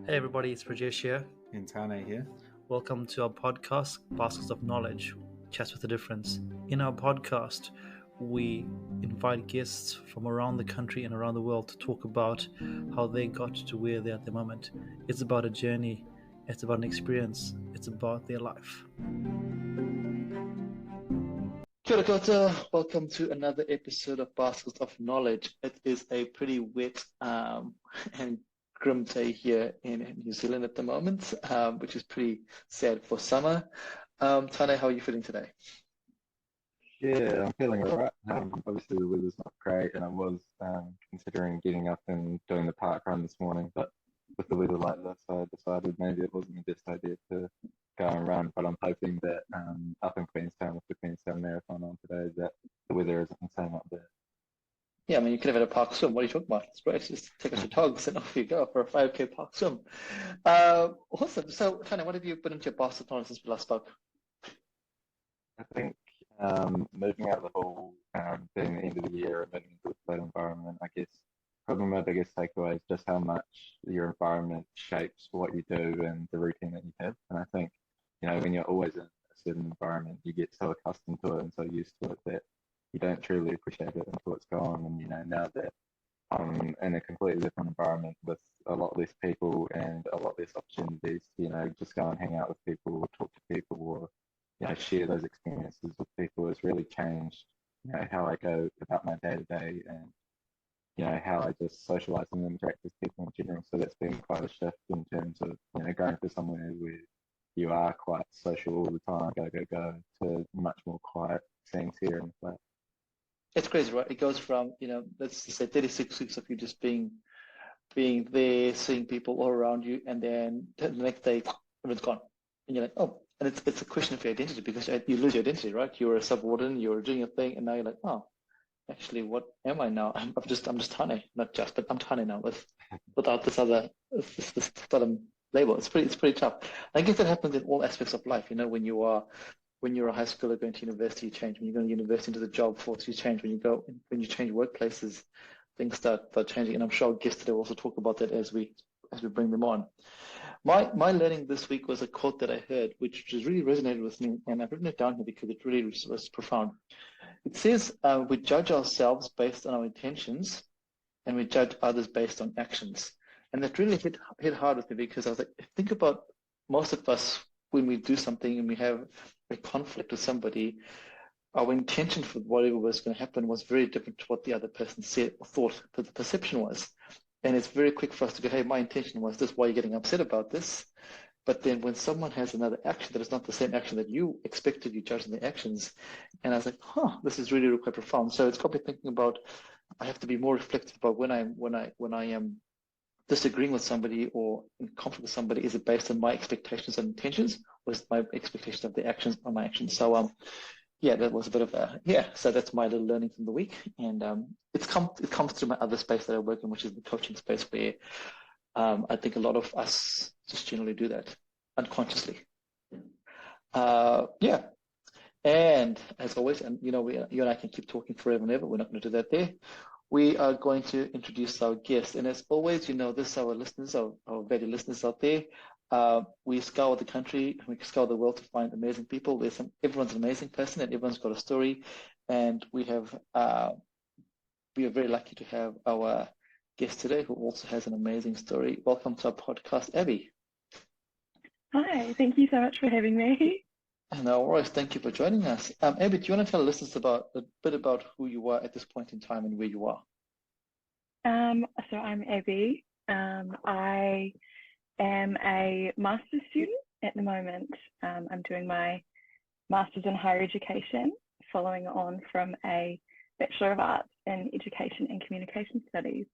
Hey everybody, it's Rajesh here. And Tane here. Welcome to our podcast, Baskets of Knowledge, Chats with a Difference. In our podcast, we invite guests from around the country and around the world to talk about how they got to where they're at the moment. It's about a journey, it's about an experience, it's about their life. Kia ora koutou. Welcome to another episode of Baskets of Knowledge. It is a pretty wet and grim day here in New Zealand at the moment, which is pretty sad for summer. Tane, how are you feeling today? Yeah, I'm feeling alright. Obviously, the weather's not great, and I was considering getting up and doing the park run this morning, but with the weather like this, I decided maybe it wasn't the best idea to go and run. But I'm hoping that up in Queenstown with the Queenstown Marathon on today, that the weather isn't insane up there. Yeah, I mean, you could have had a park swim. What are you talking about? It's great. Just take out your togs and off you go for a 5K park swim. Awesome. So, Tane, what have you put into your basket of knowledge since we last spoke? I think moving out of the whole being the end of the year and moving into a flat environment, I guess probably my biggest takeaway is just how much your environment shapes what you do and the routine that you have. And I think, when you're always in a certain environment, you get so accustomed to it and so used to it that you don't truly appreciate it until it's gone. And now that I'm in a completely different environment with a lot less people and a lot less opportunities to, just go and hang out with people or talk to people or share those experiences with people has really changed, how I go about my day to day and, how I just socialize and interact with people in general. So that's been quite a shift in terms of, going to somewhere where you are quite social all the time, go, to much more quiet scenes here in the flat. It's crazy, right? It goes from, let's just say 36 weeks of you just being there, seeing people all around you, and then the next day, everyone's gone. And you're like, oh, and it's a question of your identity because you lose your identity, right? You were a subordinate, you were doing a thing, and now you're like, oh, actually, what am I now? I'm just Tane, not just, but I'm Tane now without this other label. It's pretty tough. I guess that happens in all aspects of life. When you're a high schooler going to university, you change. When you go to university into the job force, you change. When you change workplaces, things start changing. And I'm sure our guests today will also talk about that as we bring them on. My learning this week was a quote that I heard, which just really resonated with me, and I've written it down here because it really was profound. It says, we judge ourselves based on our intentions, and we judge others based on actions. And that really hit hard with me because I was like, think about most of us when we do something and we have a conflict with somebody, our intention for whatever was going to happen was very different to what the other person said or thought that the perception was. And it's very quick for us to go, hey, my intention was this, why are you getting upset about this? But then when someone has another action that is not the same action that you expected, you judge their actions. And I was like, this is really, really quite profound. So it's got me thinking about, I have to be more reflective about when I am disagreeing with somebody or in conflict with somebody, is it based on my expectations and intentions, or is my expectation of the actions on my actions? So yeah, that was a bit of so that's my little learning from the week. And it comes through my other space that I work in, which is the coaching space, where I think a lot of us just generally do that unconsciously. Yeah. And as always, and you and I can keep talking forever and ever. We're not going to do that there. We are going to introduce our guest. And as always, this is our listeners, our valued listeners out there. We scour the country, we scour the world to find amazing people. Everyone's an amazing person and everyone's got a story. And we are very lucky to have our guest today who also has an amazing story. Welcome to our podcast, Abby. Hi, thank you so much for having me. No worries. Thank you for joining us. Abby, do you want to tell the listeners a bit about who you are at this point in time and where you are? So I'm Abby. I am a master's student at the moment. I'm doing my master's in higher education, following on from a Bachelor of Arts in Education and Communication Studies.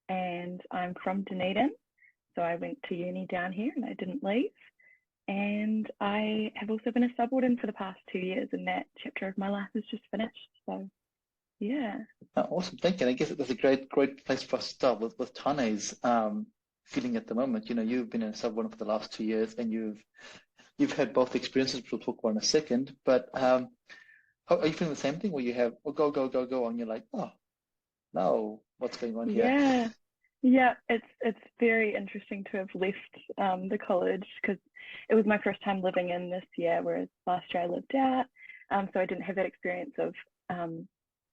And I'm from Dunedin, so I went to uni down here and I didn't leave. And I have also been a subordinate for the past 2 years, and that chapter of my life is just finished. So, yeah. Awesome. Thank you. And I guess that's a great place for us to start with Tane's feeling at the moment. You've been a subordinate for the last 2 years, and you've had both experiences, which we'll talk about in a second. But are you feeling the same thing where you have go, and you're like, oh, no, what's going on here? Yeah. Yeah, it's very interesting to have left the college because it was my first time living in this year, whereas last year I lived out. So I didn't have that experience of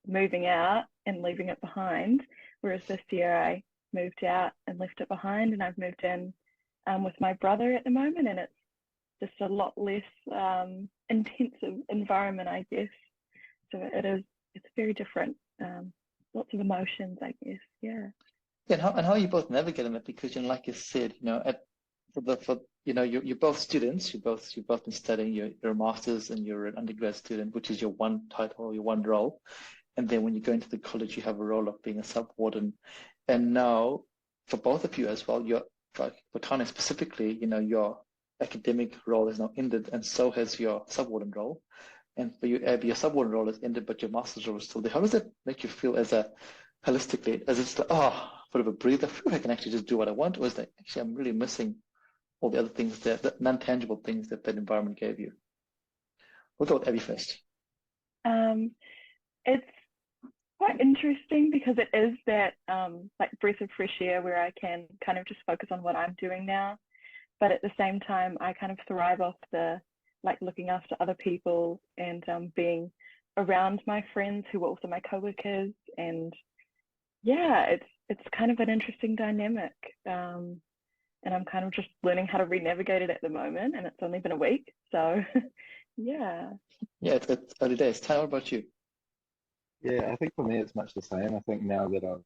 moving out and leaving it behind. Whereas this year I moved out and left it behind, and I've moved in with my brother at the moment, and it's just a lot less intensive environment, I guess. So it's very different. Lots of emotions, I guess. Yeah. Yeah, and how are you both navigating that? Because like you said, you're both students. You've both been studying. You're a master's and you're an undergrad student, which is your one title, your one role. And then when you go into the college, you have a role of being a sub warden. And now, for both of you as well, for Tanya specifically, your academic role is now ended, and so has your sub warden role. And for you, Abby, your sub warden role is ended, but your master's role is still there. How does that make you feel as a holistically? As it's like, oh, bit of a breather, I can actually just do what I want, or is that actually I'm really missing all the other things the non-tangible things that environment gave you? We'll go with Abby first. It's quite interesting because it is that like breath of fresh air where I can kind of just focus on what I'm doing now, but at the same time I kind of thrive off the like looking after other people and being around my friends who are also my coworkers, and yeah, it's kind of an interesting dynamic. And I'm kind of just learning how to re-navigate it at the moment, and it's only been a week, so yeah. Yeah, it's early days. Ty, what about you? Yeah, I think for me it's much the same. I think now that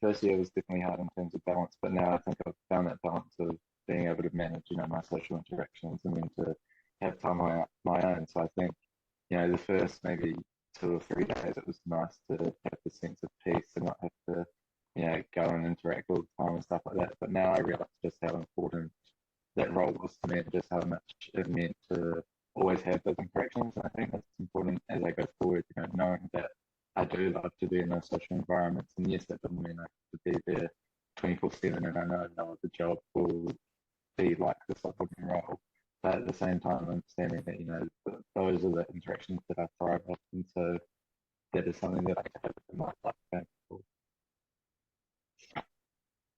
first year was definitely hard in terms of balance, but now I think I've found that balance of being able to manage, my social interactions and then to have time on my own. So I think, the first maybe 2 or 3 days, it was nice to have the sense of peace and not have to, go and interact all the time and stuff like that. But now I realize just how important that role was to me and just how much it meant to always have those interactions. And I think that's important as I go forward, knowing that I do love to be in those social environments. And yes, that doesn't mean I have to be there 24/7, and I know no other job will be like the supporting role. But at the same time, understanding that, those are the interactions that I thrive off. And so that is something that I have in my life going forward.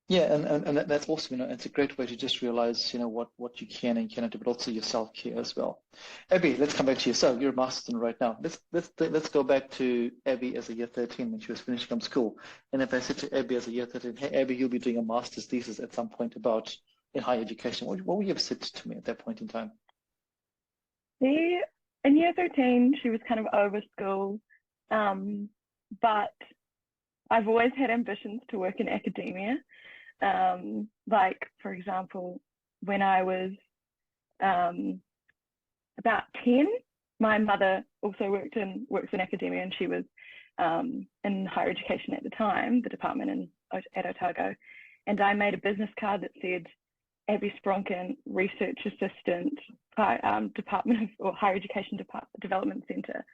Yeah, and that's awesome. It's a great way to just realize, what you can and cannot do, but also your self-care as well. Abby, let's come back to you. So you're a master's student right now. Let's go back to Abby as a year 13 when she was finishing up school. And if I said to Abby as a year 13, hey Abby, you'll be doing a master's thesis at some point about in higher education, what would you have said to me at that point in time? See, in year 13, she was kind of over school, but I've always had ambitions to work in academia. Like, for example, when I was about 10, my mother also works in academia, and she was in higher education at the time, the department at Otago, and I made a business card that said Abby Spronkin, Research Assistant, Department of or Higher Education Development Centre,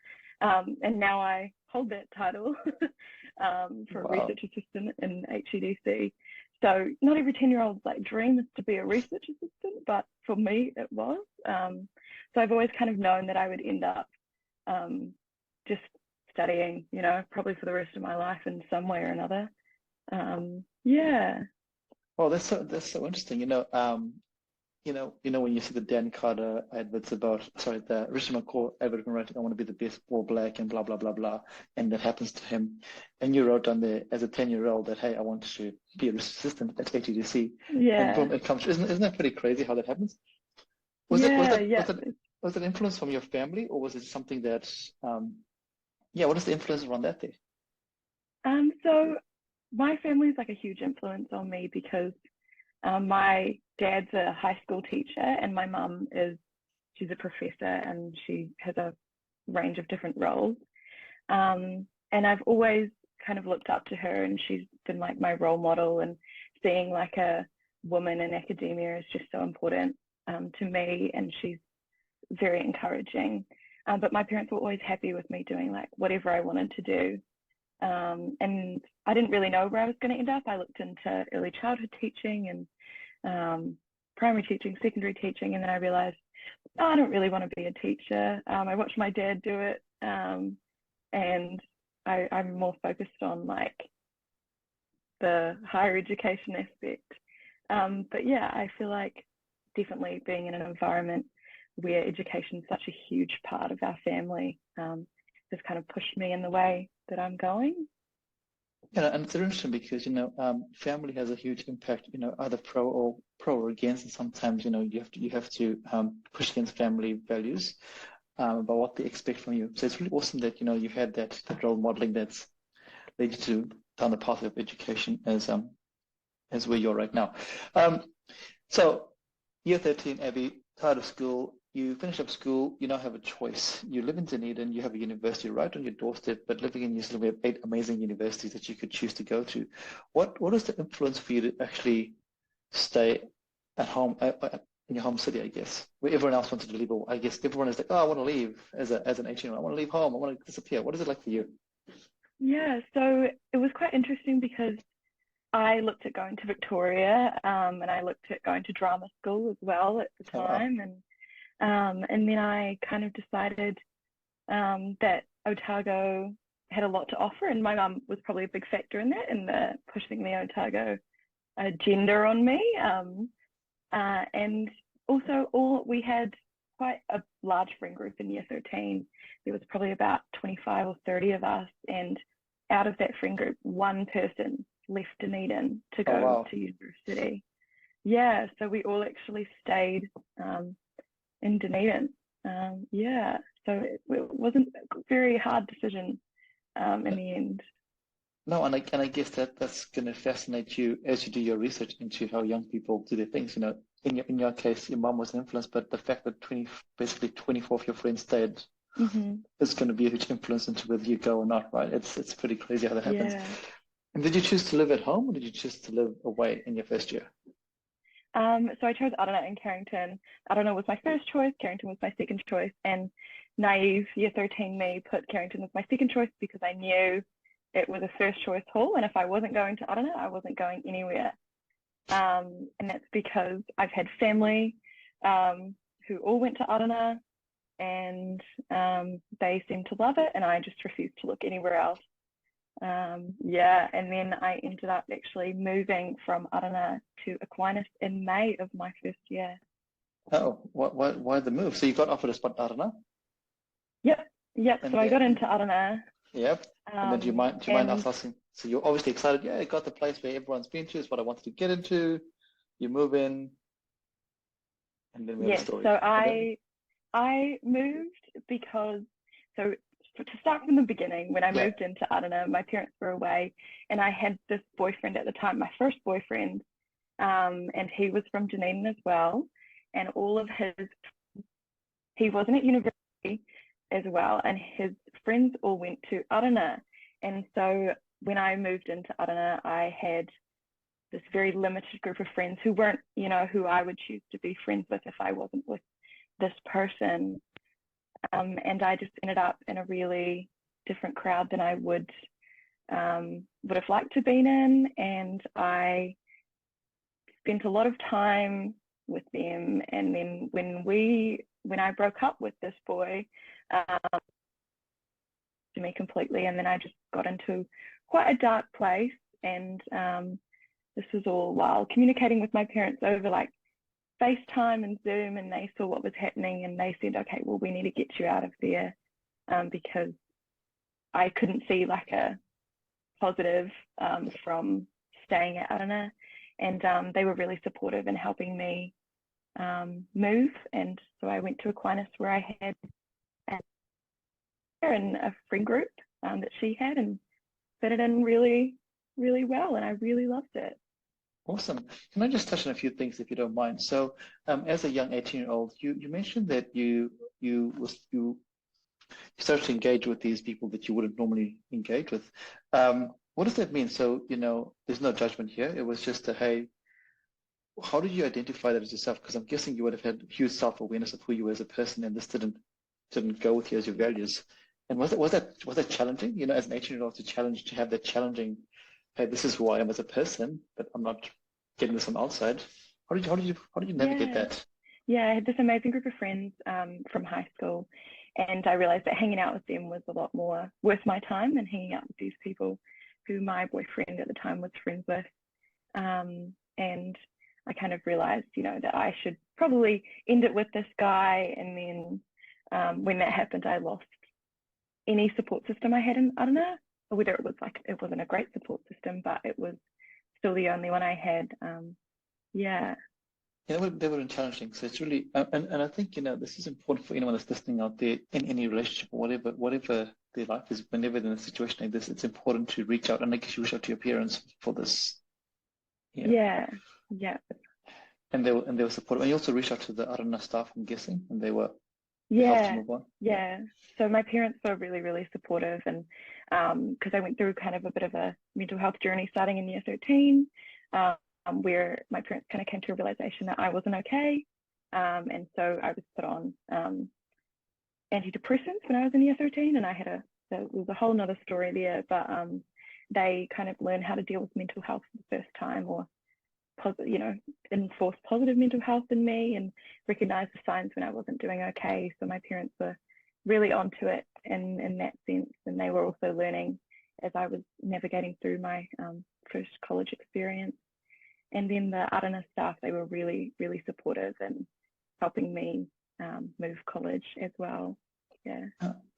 and now I hold that title for Wow. a research assistant in HEDC. So not every 10-year-old's like dream is to be a research assistant, but for me it was. So I've always kind of known that I would end up just studying, probably for the rest of my life in some way or another. Yeah. Well, that's so interesting. When you see the Dan Carter adverts the Richard McCaw advert writing, I want to be the best all black and blah, blah, blah, blah. And that happens to him. And you wrote on there as a 10-year-old that, hey, I want to be a research assistant at HEDC. And Yeah. boom, it comes. Isn't that pretty crazy how that happens? Yeah. Was it influence from your family, or was it something that, what is the influence around that there? So my family's like a huge influence on me because my dad's a high school teacher and my mum she's a professor and she has a range of different roles. And I've always kind of looked up to her, and she's been like my role model, and seeing like a woman in academia is just so important to me, and she's very encouraging. But my parents were always happy with me doing like whatever I wanted to do. And I didn't really know where I was going to end up. I looked into early childhood teaching and primary teaching, secondary teaching, and then I realized, I don't really want to be a teacher. I watched my dad do it, and I'm more focused on like the higher education aspect. But yeah, I feel like definitely being in an environment where education is such a huge part of our family has kind of pushed me in the way that I'm going. And it's interesting because, family has a huge impact, either pro or against. And sometimes, you have to push against family values about what they expect from you. So it's really awesome that, you had that role modeling that's led you to down the path of education as where you're right now. So year 13, Abby, tired of school, you finish up school, you now have a choice. You live in Dunedin, you have a university right on your doorstep, but living in New Zealand, we have 8 amazing universities that you could choose to go to. What was the influence for you to actually stay at home, in your home city, I guess, where everyone else wanted to leave? Or I guess everyone is like, oh, I want to leave as an 18-year-old. I want to leave home. I want to disappear. What is it like for you? Yeah, so it was quite interesting because I looked at going to Victoria, and I looked at going to drama school as well at the Oh, wow. time, and then I kind of decided that Otago had a lot to offer, and my mum was probably a big factor in that, in the pushing the Otago agenda on me. And also, we had quite a large friend group in year 13. There was probably about 25 or 30 of us, and out of that friend group, one person left Dunedin to Oh, go wow. to university. Yeah, so we all actually stayed in Dunedin. Yeah, so it wasn't a very hard decision in the end. No, and I guess that's going to fascinate you as you do your research into how young people do their things. In your case, your mom was an influence, but the fact that basically 24 of your friends stayed Mm-hmm. is going to be a huge influence into whether you go or not, right? It's pretty crazy how that happens. Yeah. And did you choose to live at home, or did you choose to live away in your first year? So I chose Arana and Carrington. Arana was my first choice, Carrington was my second choice, and naive year 13 me put Carrington as my second choice because I knew it was a first choice hall, and if I wasn't going to Arana, I wasn't going anywhere. And that's because I've had family who all went to Arana, and they seem to love it, and I just refused to look anywhere else. Yeah, and then I ended up actually moving from Arana to Aquinas in May of my first year. Oh, why the move? So you got offered a spot in Arana, Yep. and So I got then into Arana, yep. And then do you mind us and asking? So you're obviously excited. Yeah, I got the place where everyone's been to. Is what I wanted to get into. You move in, and then we have a yes, story. so And then, I moved because, so to start from the beginning, when I yeah. moved into Arana, my parents were away, and I had this boyfriend at the time, my first boyfriend, and he was from Dunedin as well, and he wasn't at university as well, and his friends all went to Arana, and so when I moved into Arana, I had this very limited group of friends who weren't, who I would choose to be friends with if I wasn't with this person. And I just ended up in a really different crowd than I would have liked to been in. And I spent a lot of time with them. And then when I broke up with this boy, to me completely, and then I just got into quite a dark place. And this was all while communicating with my parents over like FaceTime and Zoom, and they saw what was happening, and they said, okay, well, we need to get you out of there, because I couldn't see like a positive from staying at Arana, and they were really supportive in helping me move. And so I went to Aquinas, where I had a friend group that she had, and fitted in really, really well, and I really loved it. Awesome. Can I just touch on a few things if you don't mind? So, as a young 18-year-old, you mentioned that you started to engage with these people that you wouldn't normally engage with. What does that mean? So, there's no judgment here. It was just hey, how did you identify that as yourself? Because I'm guessing you would have had huge self-awareness of who you were as a person, and this didn't go with you as your values. And was that challenging? As an 18-year-old to have that challenging, hey, this is who I am as a person, but I'm not getting this from outside. How did you navigate Yeah. that? Yeah, I had this amazing group of friends from high school, and I realized that hanging out with them was a lot more worth my time than hanging out with these people who my boyfriend at the time was friends with. And I kind of realized, that I should probably end it with this guy. And then when that happened, I lost any support system I had in Arana, or whether it wasn't a great support system, but it was still the only one I had. Yeah. Yeah, they were challenging. So it's really, and I think, this is important for anyone that's listening out there in any relationship or whatever their life is, whenever they're in a situation like this, it's important to reach out, and I guess you reach out to your parents for this. Yeah. And they were supportive. And you also reached out to the Arana staff, I'm guessing, and they helped you move on. Yeah. So my parents were really, really supportive, and because I went through kind of a bit of a mental health journey starting in year 13. Where my parents kind of came to a realization that I wasn't okay. And so I was put on antidepressants when I was in year 13, and there was a whole nother story there, but they kind of learned how to deal with mental health for the first time, or enforce positive mental health in me and recognize the signs when I wasn't doing okay. So my parents were really onto it in that sense, and they were also learning as I was navigating through my first college experience. And then the Arana staff, they were really, really supportive and helping me move college as well. Yeah.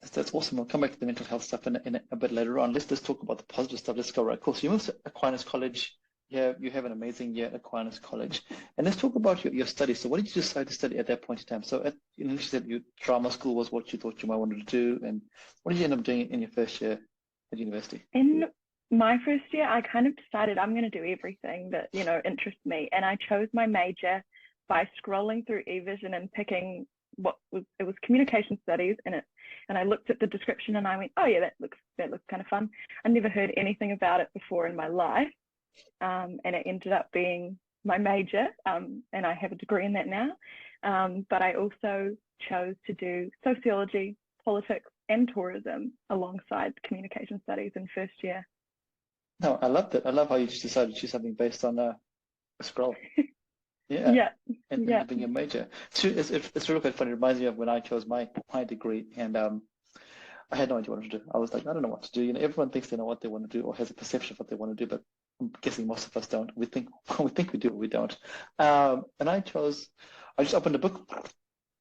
That's awesome. We'll come back to the mental health stuff in a bit later on. Let's talk about the positive stuff. Let's go right. Cool. So you moved to Aquinas College. Yeah, you have an amazing year at Aquinas College. And let's talk about your studies. So what did you decide to study at that point in time? So you said drama school was what you thought you might want to do. And what did you end up doing in your first year at university? In my first year, I kind of decided I'm going to do everything that, interests me. And I chose my major by scrolling through eVision and picking it was communication studies in it. And I looked at the description and I went, oh yeah, that looks kind of fun. I never heard anything about it before in my life. And it ended up being my major. And I have a degree in that now. But I also chose to do sociology, politics, and tourism alongside communication studies in first year. No, I loved it. I love how you just decided to choose something based on a scroll. Yeah. And being a major. It's really quite funny. It reminds me of when I chose my degree, and I had no idea what to do. I was like, I don't know what to do. Everyone thinks they know what they want to do or has a perception of what they want to do, but I'm guessing most of us don't. We think we do, but we don't. And I just opened a book,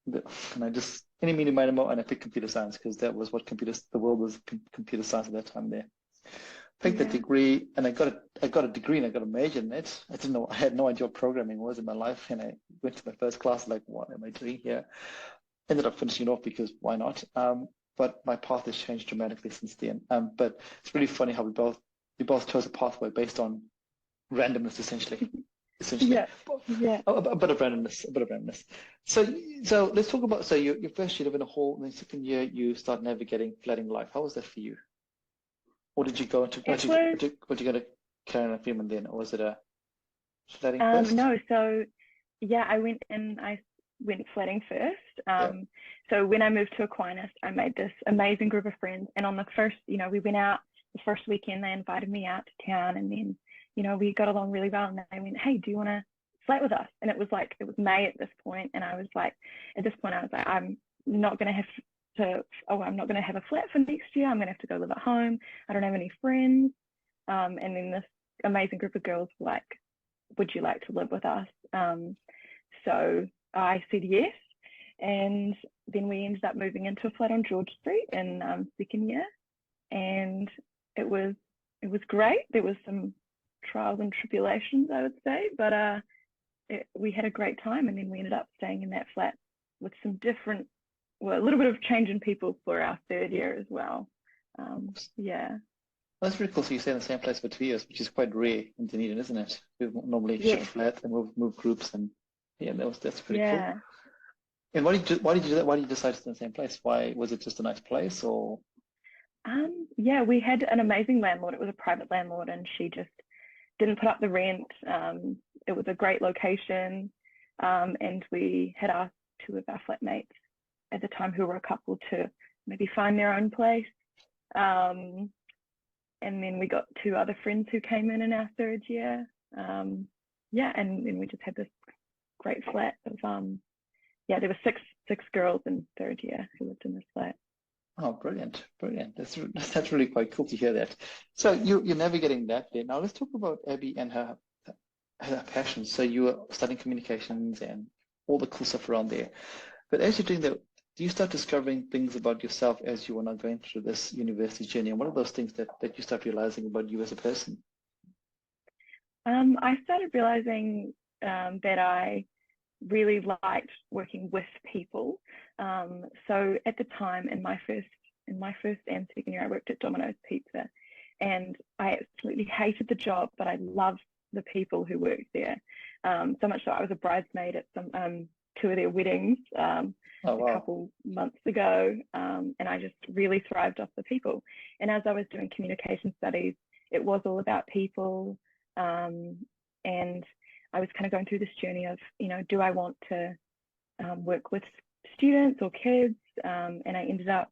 and I just any meaning minor and I picked computer science because that was what the world was computer science at that time there. Picked the degree, and I got a degree and I got a major in it. I had no idea what programming was in my life, and I went to my first class like, what am I doing here? Ended up finishing it off because why not? But my path has changed dramatically since then. But it's really funny how we both chose a pathway based on randomness, essentially. Yeah. A bit of randomness. So let's talk about your first year live in a hall, and then second year you start navigating flatting life. How was that for you? Or did you go into did you go to Karen and Freeman then, or was it a flatting first? No, so yeah, I went flatting first. So when I moved to Aquinas, I made this amazing group of friends, and on the first, we went out the first weekend. They invited me out to town, and then we got along really well, and they went, hey, do you want to flat with us? And it was May at this point, and I was like, I'm not going to have a flat for next year. I'm going to have to go live at home. I don't have any friends. And then this amazing group of girls were like, would you like to live with us? So I said yes. And then we ended up moving into a flat on George Street in second year. And it was great. There was some trials and tribulations, I would say, but we had a great time. And then we ended up staying in that flat with some a little bit of change in people for our third year as well. That's really cool. So you stay in the same place for 2 years, which is quite rare in Dunedin, isn't it? We normally shift flat and move groups, and that's pretty cool. And why did you decide to stay in the same place? Why was it just a nice place, or? We had an amazing landlord. It was a private landlord, and she just didn't put up the rent. It was a great location, and we had asked two of our flatmates at the time who were a couple to maybe find their own place. And then we got two other friends who came in our third year. And then we just had this great flat of, there were six girls in third year who lived in this flat. Oh, brilliant, brilliant. That's really quite cool to hear that. So you're navigating that there. Now let's talk about Abby and her passion. So you were studying communications and all the cool stuff around there. But as you're doing that, do you start discovering things about yourself as you are now going through this university journey? And what are those things that you start realizing about you as a person? I started realizing that I really liked working with people. So at the time, in my first and second year, I worked at Domino's Pizza, and I absolutely hated the job, but I loved the people who worked there. So much so I was a bridesmaid at two of their weddings Oh, a wow. couple months ago, and I just really thrived off the people. And as I was doing communication studies, it was all about people, and I was kind of going through this journey of, do I want to work with students or kids? And I ended up,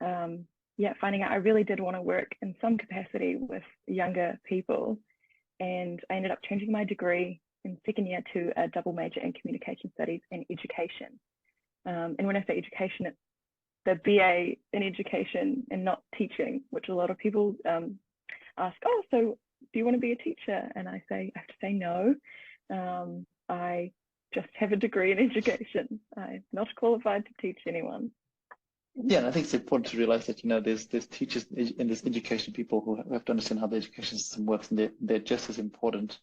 finding out I really did want to work in some capacity with younger people. And I ended up changing my degree in second year to a double major in communication studies and education. And when I say education, it's the BA in education and not teaching, which a lot of people ask, oh, so do you want to be a teacher? And I have to say no. I just have a degree in education. I'm not qualified to teach anyone. Yeah, and I think it's important to realize that, there's teachers and there's education people who have to understand how the education system works, and they're just as important.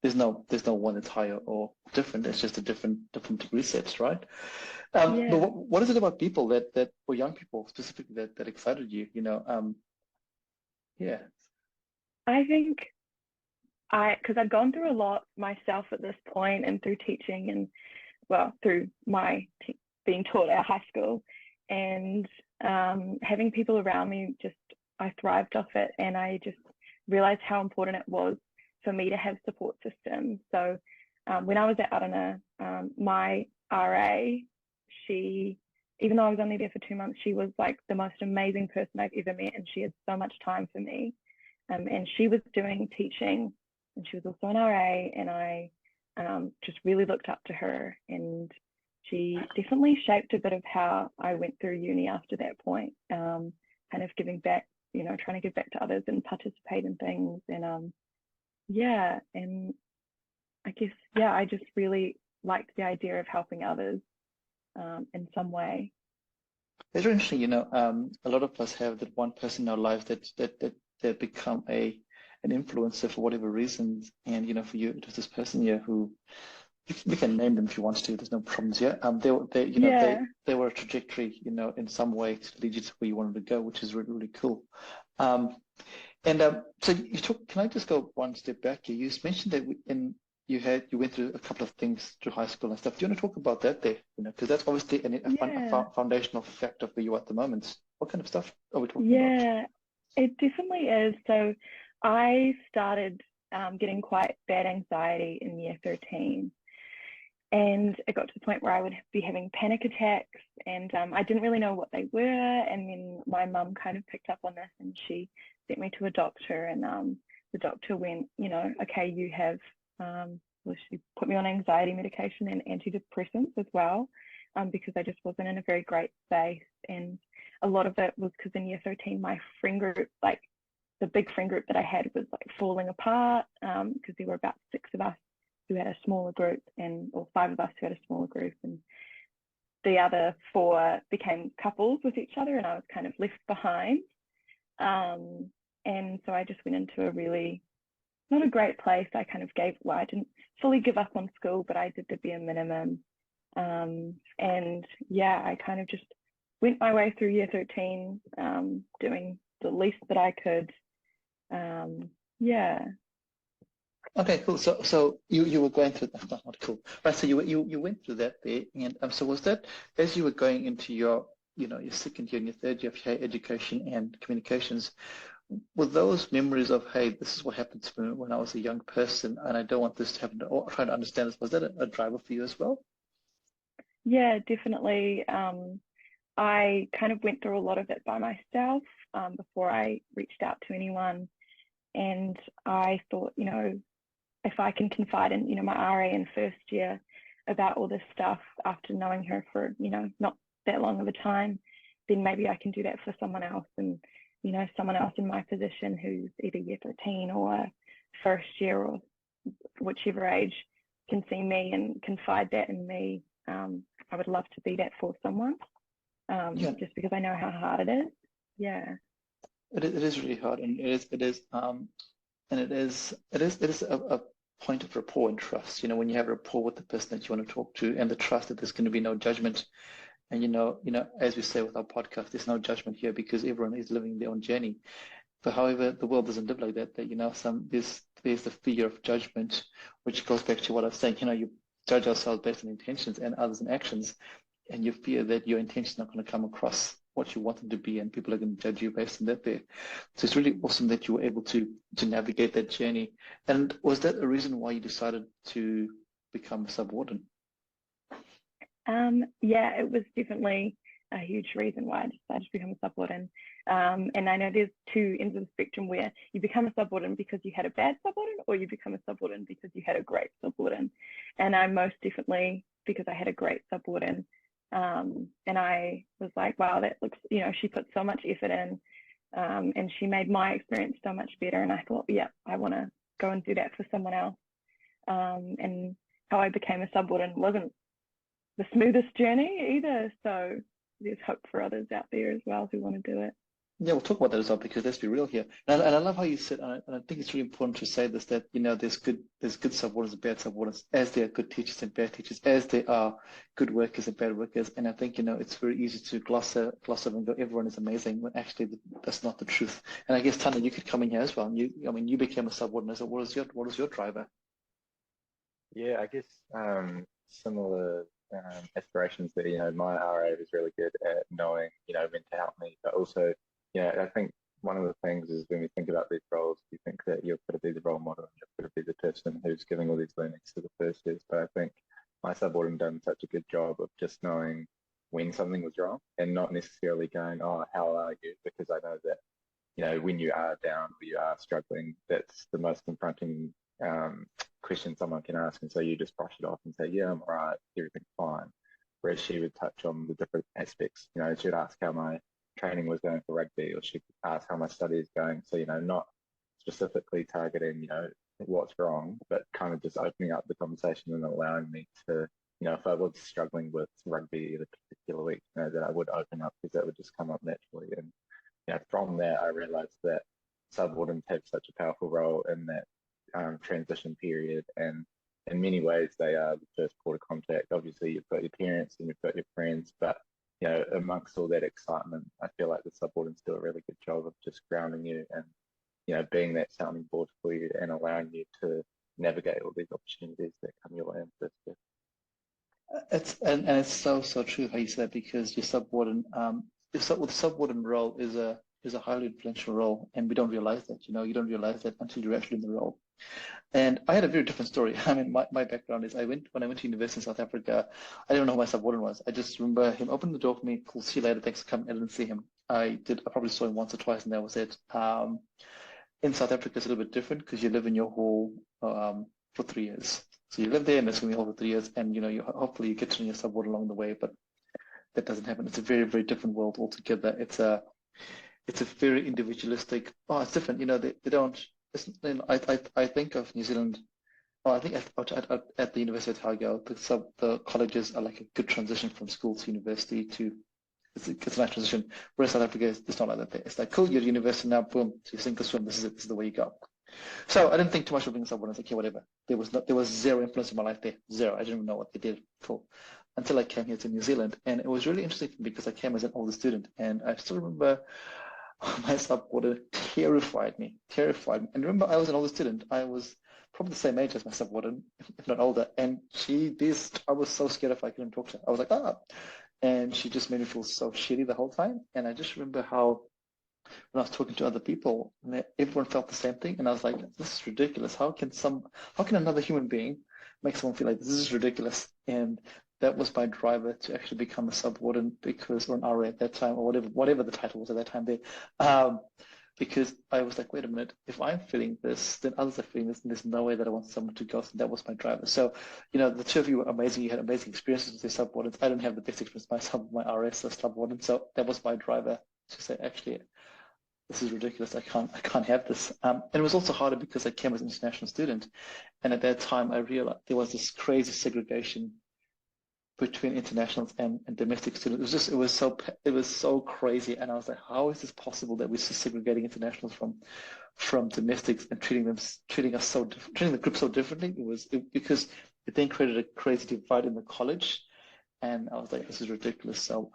There's no one that's higher or different. It's just a different degree sets, right? But Yeah, what is it about people that or young people specifically that excited you? Yeah. I think because I'd gone through a lot myself at this point, and through teaching and, well, through my being taught at high school, and having people around me, just I thrived off it, and I just realized how important it was for me to have support systems. So when I was at Arana, my RA, she, even though I was only there for 2 months, she was like the most amazing person I've ever met, and she had so much time for me. And she was doing teaching, and she was also an RA, and I just really looked up to her, and she definitely shaped a bit of how I went through uni after that point, kind of giving back, trying to give back to others and participate in things. And and I guess, I just really liked the idea of helping others in some way. It's really interesting, a lot of us have that one person in our lives that become an influencer for whatever reasons. And for you, it was this person here who we can name them if you want to. There's no problems here. Yeah, They were a trajectory, in some way to lead you to where you wanted to go, which is really, really cool. Um, and so you talk. Can I just go one step back here? You mentioned that you went through a couple of things through high school and stuff. Do you want to talk about that there? Because that's obviously yeah, a foundational factor for you at the moment. What kind of stuff are we talking about? yeah, it definitely is. So I started getting quite bad anxiety in year 13. And it got to the point where I would be having panic attacks, and I didn't really know what they were. And then my mum kind of picked up on this, and she sent me to a doctor. And the doctor went, okay, you have, well, she put me on anxiety medication and antidepressants as well, because I just wasn't in a very great space. And a lot of it was because in year 13, my friend group, like the big friend group that I had, was like falling apart, because there were about 6 of us who had a smaller group, or 5 of us who had a smaller group, and the other 4 became couples with each other, and I was kind of left behind. And so I just went into a really not a great place. I kind of I didn't fully give up on school, but I did the bare minimum. And I kind of just went my way through year 13, doing the least that I could. Yeah. Okay, cool. So you were going through that. Not cool, right? So you went through that there, and so was that as you were going into your your second year and your third year of higher education and communications, were those memories of, hey, this is what happened to me when I was a young person, and I don't want this to happen, or trying to understand this, was that a driver for you as well? Yeah, definitely. I kind of went through a lot of it by myself, before I reached out to anyone. And I thought, if I can confide in, my RA in first year about all this stuff after knowing her for, not that long of a time, then maybe I can do that for someone else. And, you know, someone else in my position who's either year 13 or first year or whichever age can see me and confide that in me. I would love to be that for someone, just because I know how hard it is. Yeah. It is really hard, and it is a point of rapport and trust. You know, when you have rapport with the person that you want to talk to, and the trust that there's going to be no judgment. And as we say with our podcast, there's no judgment here because everyone is living their own journey. But however, the world doesn't live like that. That there's the fear of judgment, which goes back to what I was saying. You know, you judge ourselves based on intentions and others on actions, and you fear that your intentions are going to come across what you want them to be, and people are going to judge you based on that there. So it's really awesome that you were able to navigate that journey. And was that a reason why you decided to become a subwarden? Yeah, it was definitely a huge reason why I decided to become a subwarden. And I know there's two ends of the spectrum where you become a subwarden because you had a bad subwarden, or you become a subwarden because you had a great subwarden. And I'm most definitely because I had a great subwarden. And I was like, wow, that looks, you know, she put so much effort in, and she made my experience so much better. And I thought, yeah, I want to go and do that for someone else. And how I became a subwarden wasn't the smoothest journey either. So there's hope for others out there as well who want to do it. Yeah, we'll talk about that as well, because let's be real here. And I love how you said, and I think it's really important to say this, that, you know, there's good subwardens and bad subwardens, as there are good teachers and bad teachers, as there are good workers and bad workers. And I think, you know, it's very easy to gloss over and go, everyone is amazing, when actually that's not the truth. And I guess, Tana, you could come in here as well. You became a subwarden. So what was your driver? Yeah, I guess similar aspirations that, you know, my RA was really good at knowing, you know, when to help me, but also, you know, I think one of the things is when we think about these roles, you think that you've got to be the role model and you've got to be the person who's giving all these learnings to the first years. But I think my subwarden done such a good job of just knowing when something was wrong and not necessarily going, oh, how are you? Because I know that, you know, when you are down or you are struggling, that's the most confronting question someone can ask. And so you just brush it off and say, yeah, I'm all right, everything's fine. Whereas she would touch on the different aspects. You know, she would ask how my training was going for rugby, or she could ask how my study is going. So, you know, not specifically targeting, you know, what's wrong, but kind of just opening up the conversation and allowing me to, you know, if I was struggling with rugby a particular week, you know, that I would open up because that would just come up naturally. And, you know, from that, I realized that subwardens have such a powerful role in that transition period, and in many ways they are the first port of contact. Obviously you've got your parents and you've got your friends, but, you know, amongst all that excitement, I feel like the subwardens do a really good job of just grounding you and, you know, being that sounding board for you and allowing you to navigate all these opportunities that come your way in first year. It's so true how you said that, because your subwarden, the subwarden role is a highly influential role, and we don't realize that. You know, you don't realize that until you're actually in the role. And I had a very different story. I mean, my background is when I went to university in South Africa, I didn't know who my subwarden was. I just remember him opening the door for me, cool, see you later, thanks for coming. I didn't see him. I probably saw him once or twice, and that was it. In South Africa, it's a little bit different because you live in your hall for 3 years. So you live there and it's going to be hall for 3 years, and, you know, hopefully you get to know your subwarden along the way, but that doesn't happen. It's a very, very different world altogether. It's a very individualistic. Oh, it's different. You know, they don't. You know, I think of New Zealand. Well, I think at the University of Otago, the colleges are like a good transition from school to university to. It's a nice transition. Whereas South Africa, it's not like that. It's like, cool, you're at university now, boom, so you sink or swim. This is it. This is the way you go. So I didn't think too much of being someone. I was like, okay, whatever. There was zero influence in my life there. Zero. I didn't even know what they did for until I came here to New Zealand. And it was really interesting because I came as an older student, and I still remember my subwarden terrified me. And remember, I was an older student. I was probably the same age as my subwarden, if not older. And I was so scared if I couldn't talk to her. I was like, ah. And she just made me feel so shitty the whole time. And I just remember how when I was talking to other people, everyone felt the same thing. And I was like, this is ridiculous. How can another human being make someone feel like this is ridiculous? And that was my driver to actually become a subwarden, or an RA at that time, or whatever the title was at that time there. because I was like, wait a minute, if I'm feeling this, then others are feeling this, and there's no way that I want someone to go. So that was my driver. So, the two of you were amazing. You had amazing experiences with your subordinates. I don't have the best experience myself with my RS or subordinate. So that was my driver to say, actually, this is ridiculous. I can't have this. And it was also harder because I came as an international student. And at that time, I realized there was this crazy segregation between internationals and domestic students. It was so crazy. And I was like, how is this possible that we're segregating internationals from domestics and treating us treating the group so differently? Because it then created a crazy divide in the college. And I was like, this is ridiculous. So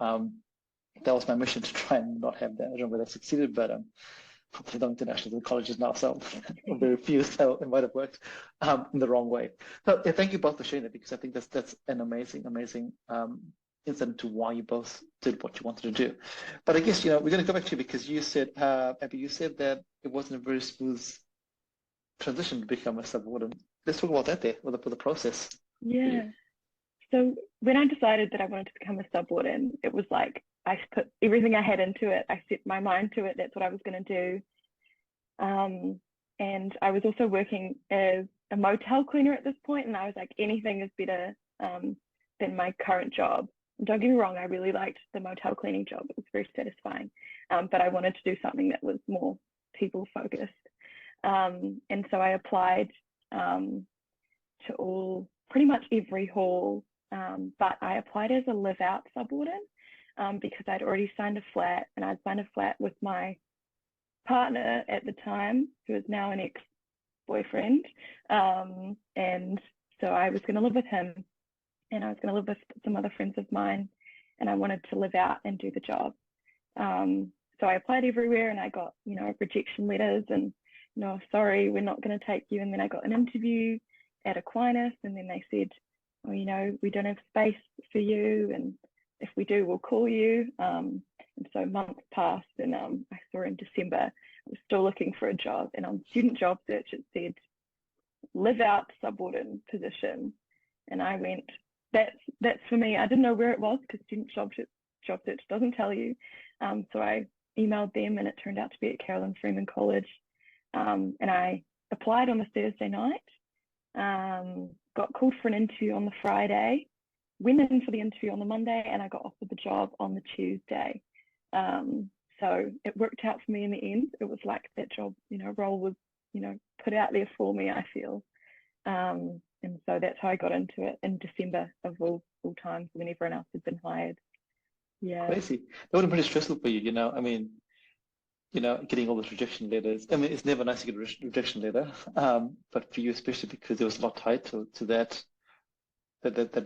that was my mission, to try and not have that. I don't know whether I succeeded, but probably not international in colleges now, so very few, so it might have worked in the wrong way. So yeah, thank you both for sharing that, because I think that's an amazing insight into why you both did what you wanted to do. But I guess, we're going to go back to you, because you said, Abby, you said that it wasn't a very smooth transition to become a subordinate. Let's talk about that there, with the process. Yeah. So when I decided that I wanted to become a subwarden, it was like I put everything I had into it. I set my mind to it. That's what I was going to do. And I was also working as a motel cleaner at this point, and I was like, anything is better than my current job. And don't get me wrong, I really liked the motel cleaning job. It was very satisfying. But I wanted to do something that was more people focused. And so I applied to pretty much every hall. But I applied as a live-out subwarden because I'd already signed a flat, and I'd signed a flat with my partner at the time, who is now an ex-boyfriend. And so I was going to live with him, and I was going to live with some other friends of mine, and I wanted to live out and do the job. So I applied everywhere, and I got, rejection letters, and, sorry, we're not going to take you. And then I got an interview at Aquinas, and then they said, well, we don't have space for you, and if we do, we'll call you. And so months passed, and I saw in December, I was still looking for a job, and on student job search, it said live out subwarden position. And I went, that's for me. I didn't know where it was, because student job search doesn't tell you. So I emailed them, and it turned out to be at Carolyn Freeman College. And I applied on the Thursday night. Got called for an interview on the Friday, went in for the interview on the Monday, and I got offered the job on the Tuesday. So it worked out for me in the end. It was like that job, role was, put out there for me, I feel. And so that's how I got into it in December of all times, when everyone else had been hired. Yeah. Crazy. That would have been pretty stressful for you, I mean, getting all those rejection letters. I mean, it's never nice to get a rejection letter, but for you especially, because there was a lot tied to that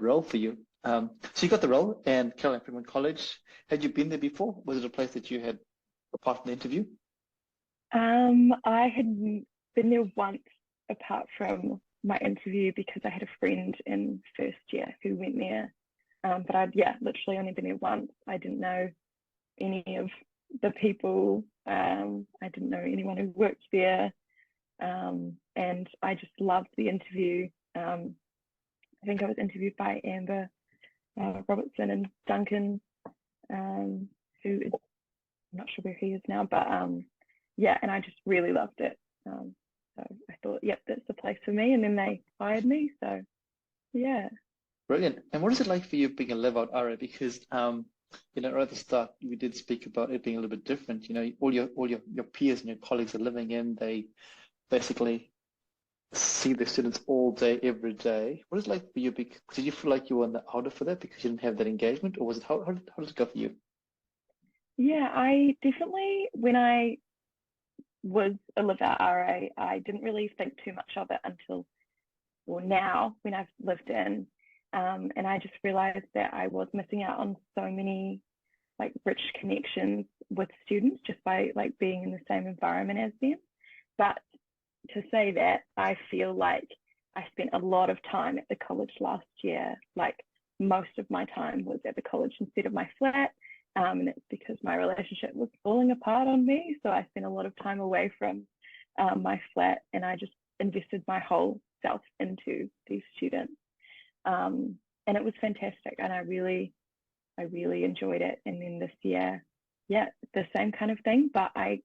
role for you. So you got the role, and Caroline Freeman College. Had you been there before? Was it a place that you had, apart from the interview? I had been there once, apart from my interview, because I had a friend in first year who went there. But I'd literally only been there once. I didn't know any of the people. I didn't know anyone who worked there, and I just loved the interview. I think I was interviewed by Amber Robertson and Duncan, who is, I'm not sure where he is now, but and I just really loved it. So I thought, yep, that's the place for me, and then they hired me. So yeah. Brilliant. And what is it like for you being a live-out RA? Because right at the start, we did speak about it being a little bit different. All your peers and your colleagues are living in. They basically see their students all day, every day. What is it like for you? Did you feel like you were on the outer for that because you didn't have that engagement, or was it how did it go for you? Yeah, I definitely, when I was a live-out RA, I didn't really think too much of it until, now, when I've lived in. And I just realized that I was missing out on so many rich connections with students just by being in the same environment as them. But to say that, I feel like I spent a lot of time at the college last year. Most of my time was at the college instead of my flat. And it's because my relationship was falling apart on me. So I spent a lot of time away from my flat, and I just invested my whole self into these students. And it was fantastic, and I really enjoyed it. And then this year, the same kind of thing, but I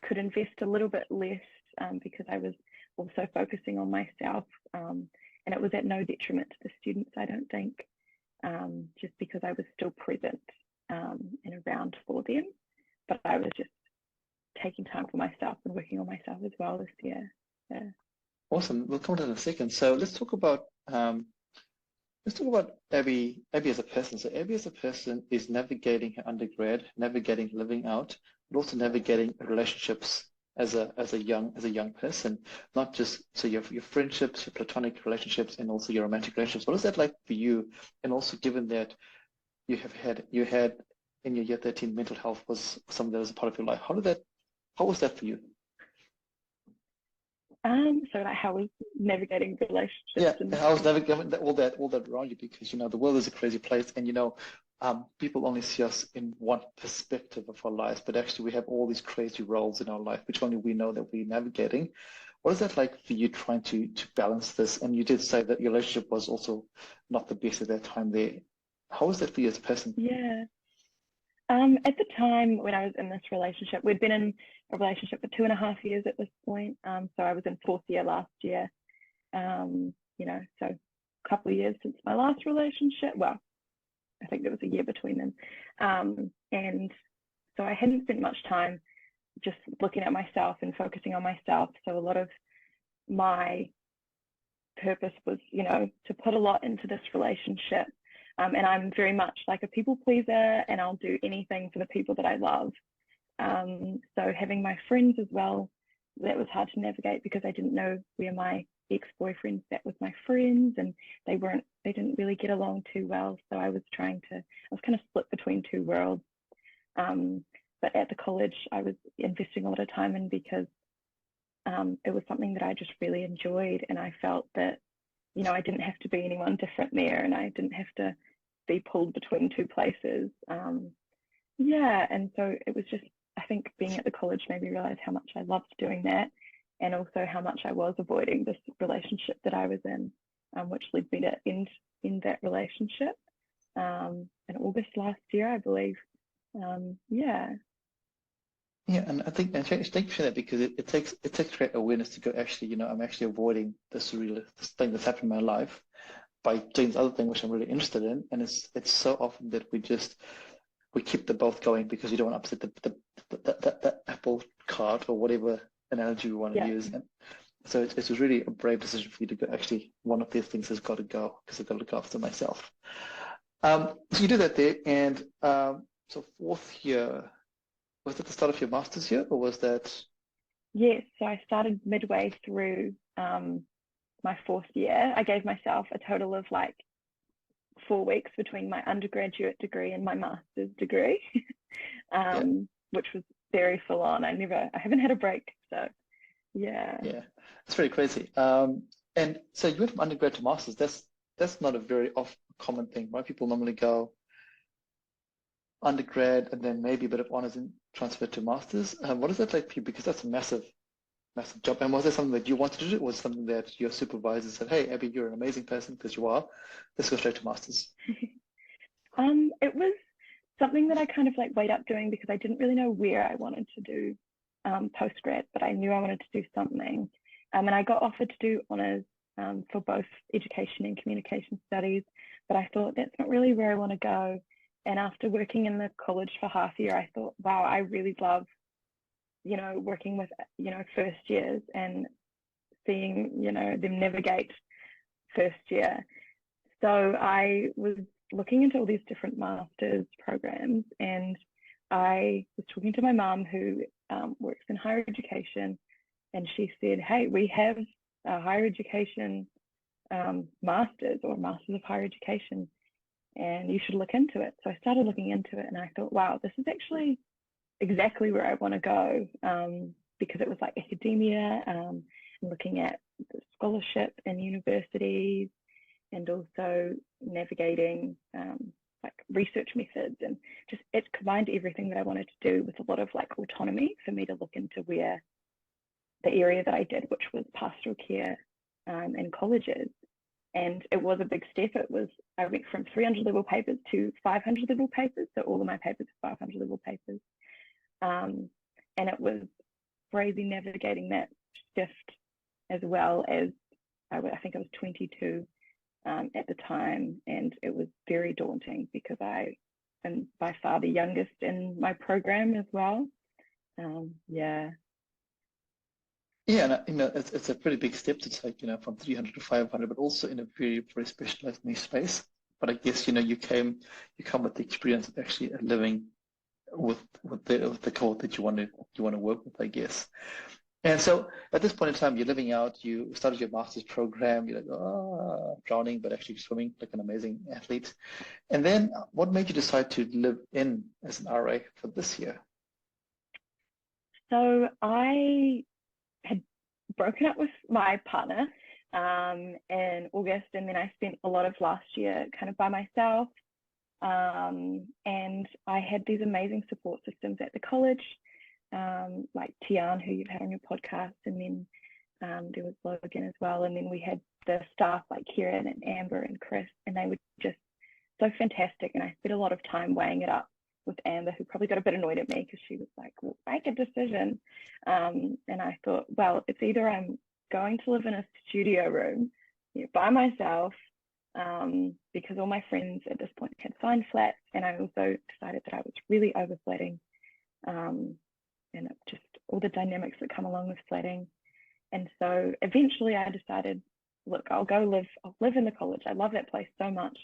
could invest a little bit less because I was also focusing on myself, and it was at no detriment to the students, I don't think, just because I was still present and around for them, but I was just taking time for myself and working on myself as well this year. Yeah. Awesome. We'll come to that in a second. So let's talk about Abby as a person. So Abby as a person is navigating her undergrad, navigating living out, but also navigating relationships as a young person. Not just so your friendships, your platonic relationships, and also your romantic relationships. What is that like for you? And also given that you had in your year 13 mental health was something that was a part of your life. How was that for you? So like how was navigating relationships? Yeah, and I was navigating all that around you because the world is a crazy place, and people only see us in one perspective of our lives, but actually we have all these crazy roles in our life, which only we know that we're navigating. What is that like for you trying to balance this? And you did say that your relationship was also not the best at that time there. How was that for you as a person? Yeah. At the time when I was in this relationship, we'd been in a relationship for 2.5 years at this point. So I was in fourth year last year. So a couple of years since my last relationship. Well, I think there was a year between them. And so I hadn't spent much time just looking at myself and focusing on myself. So a lot of my purpose was, to put a lot into this relationship. And I'm very much like a people pleaser, and I'll do anything for the people that I love. So having my friends as well, that was hard to navigate because I didn't know where my ex-boyfriend sat with my friends, and they didn't really get along too well. So I was kind of split between two worlds. But at the college, I was investing a lot of time in because it was something that I just really enjoyed, and I felt that I didn't have to be anyone different there, and I didn't have to be pulled between two places. And so it was just, I think being at the college made me realize how much I loved doing that, and also how much I was avoiding this relationship that I was in, which led me to end that relationship in August last year, I believe. Yeah, and I think, and thank you for that, because it takes great awareness to go, actually, I'm actually avoiding this thing that's happened in my life by doing this other thing which I'm really interested in. And it's so often that we keep the both going because you don't want to upset the apple cart, or whatever analogy we want to use. And so it's really a brave decision for you to go, actually, one of these things has got to go because I've got to look after myself. So you do that there, and so fourth year. Was that the start of your master's year, or was that? Yes, so I started midway through my fourth year. I gave myself a total of 4 weeks between my undergraduate degree and my master's degree, which was very full on. I haven't had a break, so yeah. Yeah, it's very crazy. And so you went from undergrad to master's. That's not a very common thing, right? People normally go undergrad and then maybe a bit of honors and transfer to masters. What is that like for you? Because that's a massive job. And was that something that you wanted to do, or was it something that your supervisor said, "Hey, Abby, you're an amazing person because you are. Let's go straight to masters"? It was something that I kind of weighed up doing because I didn't really know where I wanted to do postgrad, but I knew I wanted to do something. And I got offered to do honors for both education and communication studies, but I thought that's not really where I want to go. And after working in the college for half a year, I thought, wow, I really love, working with, first years and seeing, them navigate first year. So I was looking into all these different master's programs, and I was talking to my mum, who works in higher education, and she said, hey, we have a higher education master's, or masters of higher education, and you should look into it. So I started looking into it, and I thought, wow, this is actually exactly where I want to go, because it was academia, and looking at the scholarship in universities, and also navigating research methods, and just it combined everything that I wanted to do with a lot of autonomy for me to look into where the area that I did, which was pastoral care in colleges. And it was a big step. I went from 300 level papers to 500 level papers. So all of my papers are 500 level papers. And it was crazy navigating that shift, as well as I think I was 22 at the time, and it was very daunting because I am by far the youngest in my program as well. Yeah. Yeah, and it's a pretty big step to take, from 300 to 500, but also in a very, very specialized niche space. But I guess, you come with the experience of actually living with the cohort that you want to work with, I guess. And so at this point in time, you're living out, you started your master's program, you're like, oh, drowning, but actually swimming like an amazing athlete. And then what made you decide to live in as an RA for this year? So I had broken up with my partner in August, and then I spent a lot of last year kind of by myself. And I had these amazing support systems at the college, like Tian, who you've had on your podcast, and then there was Logan as well. And then we had the staff like Kieran and Amber and Chris, and they were just so fantastic. And I spent a lot of time weighing it up with Amber, who probably got a bit annoyed at me because she was like, well, make a decision. And I thought, well, it's either I'm going to live in a studio room, by myself, because all my friends at this point had signed flats, and I also decided that I was really over flatting, and just all the dynamics that come along with flatting. And so eventually I decided, look, I'll live in the college. I love that place so much.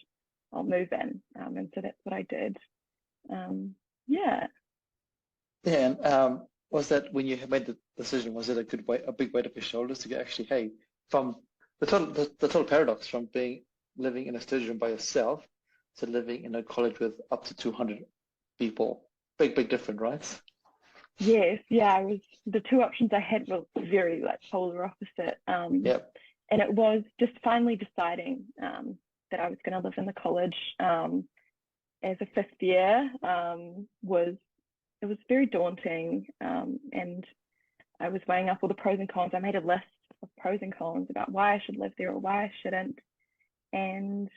I'll move in. And so that's what I did. Yeah. Yeah, and was that when you made the decision, was it a big weight off your shoulders to go, actually, hey, from the total paradox from living in a studio room by yourself to living in a college with up to 200 people, big difference, right? Yes, yeah, the two options I had were very like polar opposite. Yep. And it was just finally deciding that I was going to live in the college as a fifth year. It was very daunting, and I was weighing up all the pros and cons. I made a list of pros and cons about why I should live there or why I shouldn't. And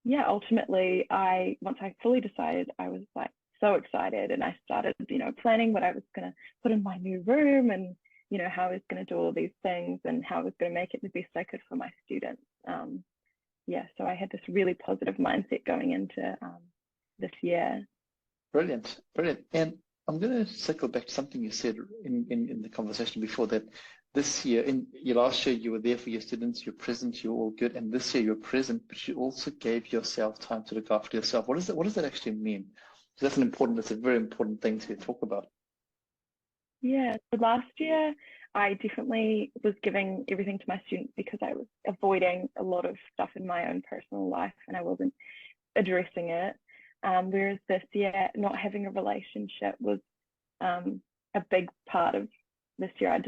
yeah, ultimately, once I fully decided, I was like so excited, and I started, planning what I was going to put in my new room, and how I was going to do all these things, and how I was going to make it the best I could for my students. Yeah, so I had this really positive mindset going into this year. Brilliant. And I'm going to circle back to something you said in the conversation before, that this year, in your last year, you were there for your students, you're present, you're all good. And this year you're present, but you also gave yourself time to look after yourself. What does that actually mean? Because that's a very important thing to talk about. Yeah, so last year I definitely was giving everything to my students because I was avoiding a lot of stuff in my own personal life and I wasn't addressing it. Whereas this year, not having a relationship was a big part of this year. I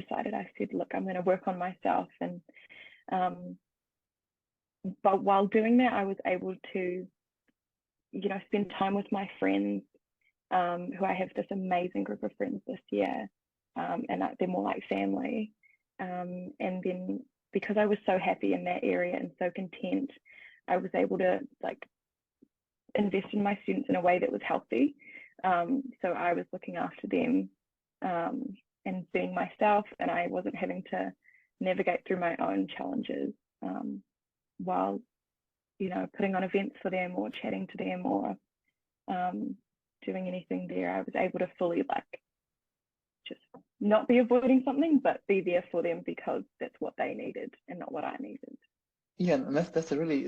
said, look, I'm going to work on myself. And but while doing that, I was able to, spend time with my friends, who I have this amazing group of friends this year, and they're more like family. And then because I was so happy in that area and so content, I was able to invest in my students in a way that was healthy. So I was looking after them and being myself, and I wasn't having to navigate through my own challenges while, putting on events for them or chatting to them or doing anything there. I was able to fully just not be avoiding something, but be there for them because that's what they needed and not what I needed. Yeah, and that's a really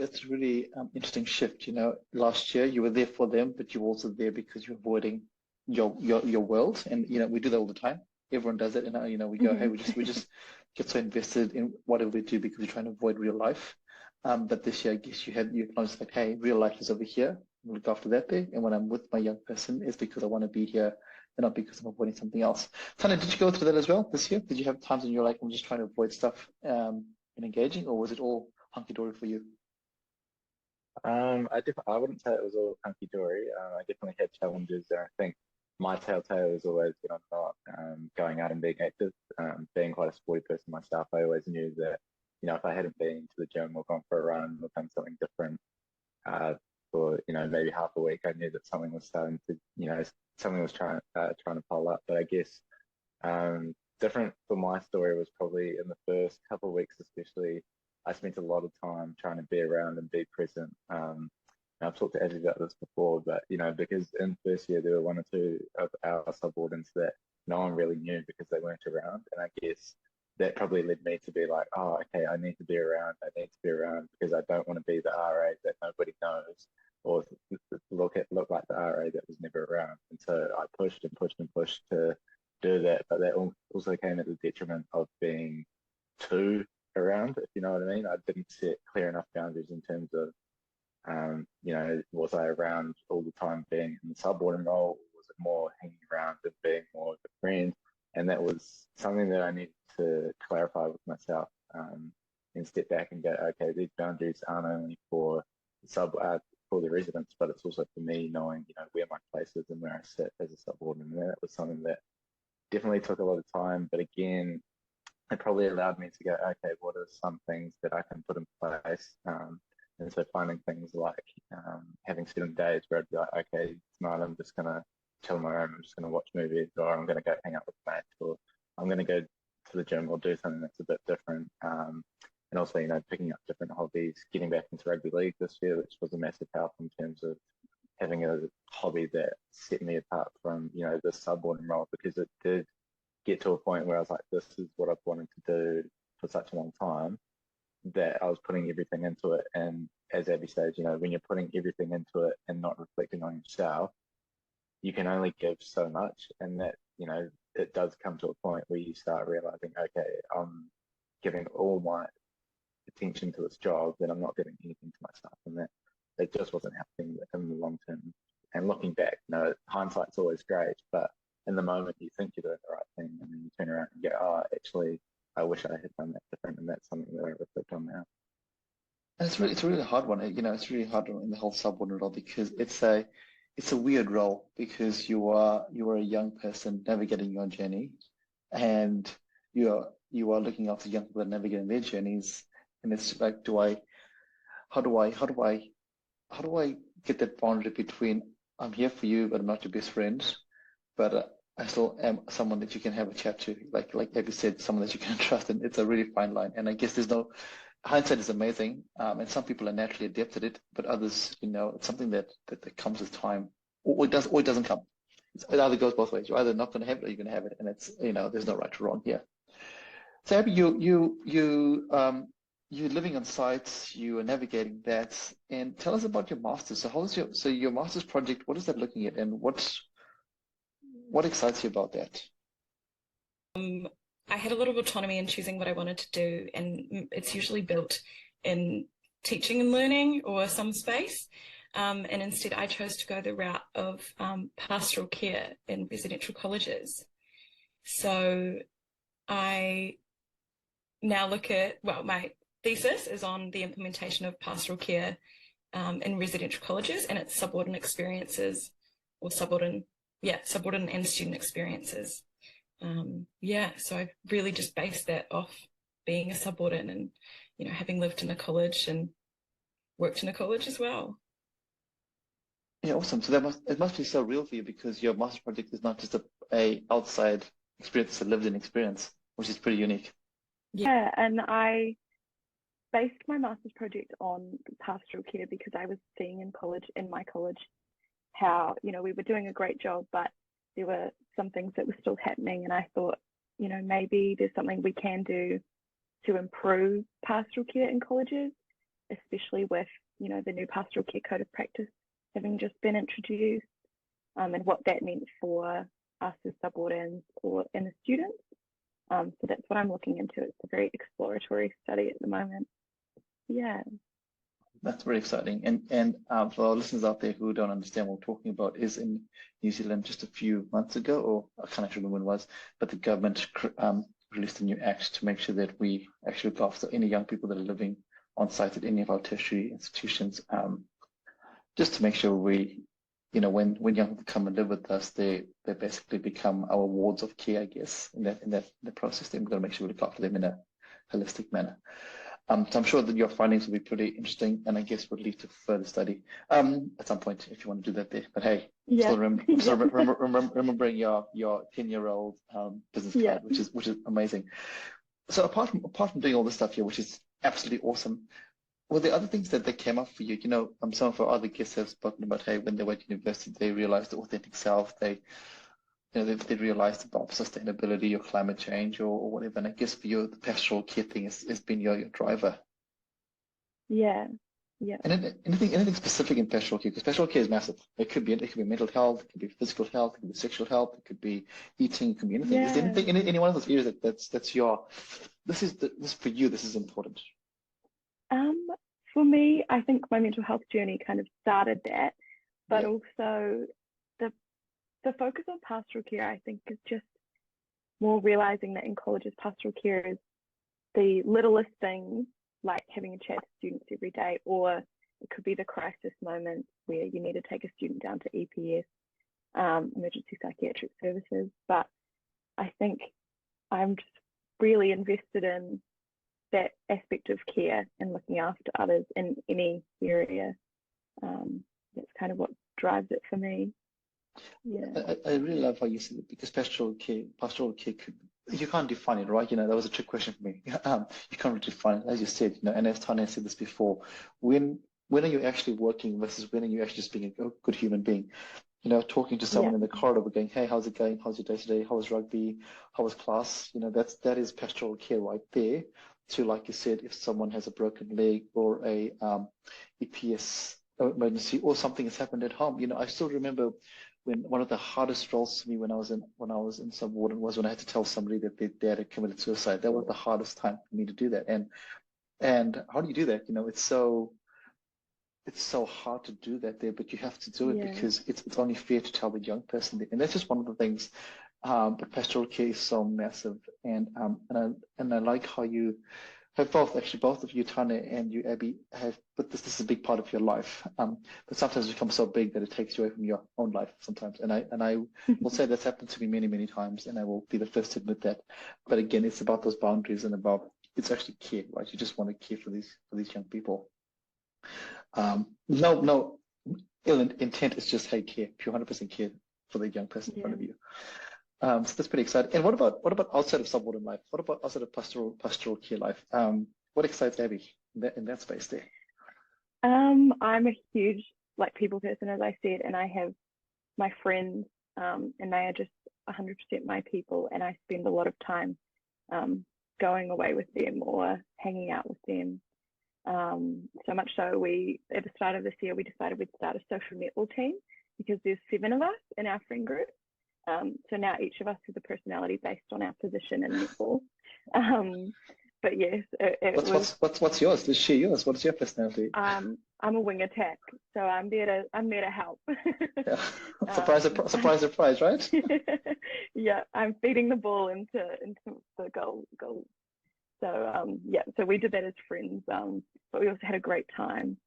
interesting shift. Last year you were there for them, but you were also there because you're avoiding your world, and we do that all the time. Everyone does it, and we go, hey, we just get so invested in whatever we do because we're trying to avoid real life. But this year, I guess you acknowledged like, hey, real life is over here. I'll look after that there, and when I'm with my young person, it's because I want to be here, and not because I'm avoiding something else. Tanya, did you go through that as well this year? Did you have times when you're like, I'm just trying to avoid stuff and engaging, or was it all hunky dory for you? I wouldn't say it was all hunky dory. I definitely had challenges. I think my telltale is always when I'm not going out and being active. Being quite a sporty person myself, I always knew that if I hadn't been to the gym or gone for a run or done something different for maybe half a week, I knew that something was starting to something was trying to pile up. But I guess Different for my story was probably in the first couple of weeks, especially. I spent a lot of time trying to be around and be present. And I've talked to Abby about this before, but because in first year there were one or two of our subordinates that no one really knew because they weren't around, and I guess that probably led me to be like, oh, okay, I need to be around. I need to be around because I don't want to be the RA that nobody knows, or look like the RA that was never around. And so I pushed and pushed and pushed to do that, but that also came at the detriment of being too around, if you know what I mean. I didn't set clear enough boundaries in terms of, was I around all the time being in the subordinate role, or was it more hanging around and being more of a friend? And that was something that I needed to clarify with myself, and step back and go, okay, these boundaries aren't only for the residents, but it's also for me knowing, where my place is and where I sit as a subordinate. And that was something that definitely took a lot of time, but again, it probably allowed me to go, okay, what are some things that I can put in place? And so finding things like having certain days where I'd be like, okay, tonight I'm just going to chill on my own, I'm just going to watch movies, or I'm going to go hang out with mates, or I'm going to go to the gym or do something that's a bit different. And also, picking up different hobbies, getting back into rugby league this year, which was a massive help in terms of having a hobby that set me apart from, the subordinate role, because it did get to a point where I was like, this is what I've wanted to do for such a long time, that I was putting everything into it. And as Abby said, when you're putting everything into it and not reflecting on yourself, you can only give so much. And that, it does come to a point where you start realizing, okay, I'm giving all my attention to this job, then I'm not giving anything to myself. And that it just wasn't happening in the long term. And looking back, hindsight's always great, but in the moment you think you're doing the right thing, and then you turn around and go, oh, actually, I wish I had done that different. And that's something that I reflect on now. And it's a really hard one. It's really hard in the whole subordinate role, because it's a weird role, because you are a young person navigating your journey, and you are looking after young people that are navigating their journeys. And it's like, how do I get that boundary between, I'm here for you, but I'm not your best friend, but I still am someone that you can have a chat to, like Abby said, someone that you can trust. And it's a really fine line. And I guess there's no hindsight is amazing, and some people are naturally adept at it, but others, it's something that comes with time, or it doesn't come. It either goes both ways. You're either not going to have it, or you're going to have it, and it's there's no right or wrong here. So Abby, you're living on site, you are navigating that, and tell us about your master's. So your master's project? What is that looking at, and what excites you about that? I had a lot of autonomy in choosing what I wanted to do, and it's usually built in teaching and learning or some space. And instead, I chose to go the route of pastoral care in residential colleges. So I now look at, my thesis is on the implementation of pastoral care in residential colleges and its subordinate experiences, or subordinate and student experiences. So I really just based that off being a subordinate and, having lived in a college and worked in a college as well. Yeah, awesome. So it must be so real for you, because your master project is not just a outside experience, it's a lived-in experience, which is pretty unique. Yeah, and I based my master's project on pastoral care because I was seeing in my college, how, we were doing a great job, but there were some things that were still happening. And I thought, maybe there's something we can do to improve pastoral care in colleges, especially with, the new pastoral care code of practice having just been introduced, and what that meant for us as subordinates and the students. So that's what I'm looking into. It's a very exploratory study at the moment. Yeah. That's very exciting. And for our listeners out there who don't understand what we're talking about, is in New Zealand just a few months ago, or I can't actually remember when it was, but the government released a new act to make sure that we actually look after any young people that are living on site at any of our tertiary institutions, just to make sure we, when young people come and live with us, they basically become our wards of care, I guess, in that process. Then we've got to make sure we look after them in a holistic manner. So I'm sure that your findings will be pretty interesting, and I guess would lead to further study at some point if you want to do that there. But hey, Yeah. still remembering your 10-year-old business Yeah. card, which is amazing. So apart from doing all this stuff here, which is absolutely awesome, were there other things that came up for you? You know, some of our other guests have spoken about, hey, when they went to university, they realized the authentic self. They realized about sustainability or climate change or whatever. And I guess for you, the pastoral care thing has been your driver. Yeah. Yeah. And anything specific in pastoral care? Because pastoral care is massive. It could be mental health, it could be physical health, it could be sexual health, it could be eating, it could be anything. Is there Yeah. anything any one of those areas that's your this for you, this is important? For me, I think my mental health journey kind of started that, but Yeah. also the the focus on pastoral care, I think, is just more realizing that in colleges, pastoral care is the littlest things, like having a chat to students every day, or it could be the crisis moment where you need to take a student down to EPS, emergency psychiatric services. But I think I'm just really invested in that aspect of care and looking after others in any area. That's kind of what drives it for me. Yeah. I really love how you said it because pastoral care could, you can't define it, right? You know, that was a trick question for me. You can't really define it, as you said, you know, and as Tanya said this before, when are you actually working versus when are you actually just being a good human being? You know, talking to someone Yeah. in the corridor, going, hey, how's it going? How's your day today? How was rugby? How was class? You know, that is pastoral care right there. To, like you said, if someone has a broken leg or a EPS emergency or something has happened at home. You know, I still remember when one of the hardest roles for me when I was in subwarden was when I had to tell somebody that their dad had committed suicide. That was the hardest time for me to do that. And how do you do that? You know, it's so hard to do that there, but you have to do it Yeah. because it's only fair to tell the young person that. And that's just one of the things. But pastoral care is so massive, and I like how you have both of you, Tanya and you, Abby, have put this is a big part of your life. But sometimes it becomes so big that it takes you away from your own life sometimes. And I will say that's happened to me many, many times, and I will be the first to admit that. But again, it's about those boundaries and about it's actually care, right? You just want to care for these young people. No ill intent. It's just hey, care, pure 100% care for the young person in front of you. So that's pretty exciting. And what about outside of subwarden life? What about outside of pastoral care life? What excites Abby in that space there? I'm a huge like people person, as I said, and I have my friends, and they are just 100% my people, and I spend a lot of time going away with them or hanging out with them. So much so at the start of this year, we decided we'd start a social netball team because there's 7 of us in our friend group. So now each of us has a personality based on our position in netball. But yes, what's yours? Let's share yours. What's your personality? I'm a wing attack, so I'm there to help. Yeah. Surprise, right? Yeah, I'm feeding the ball into the goal. So yeah, so we did that as friends. But we also had a great time.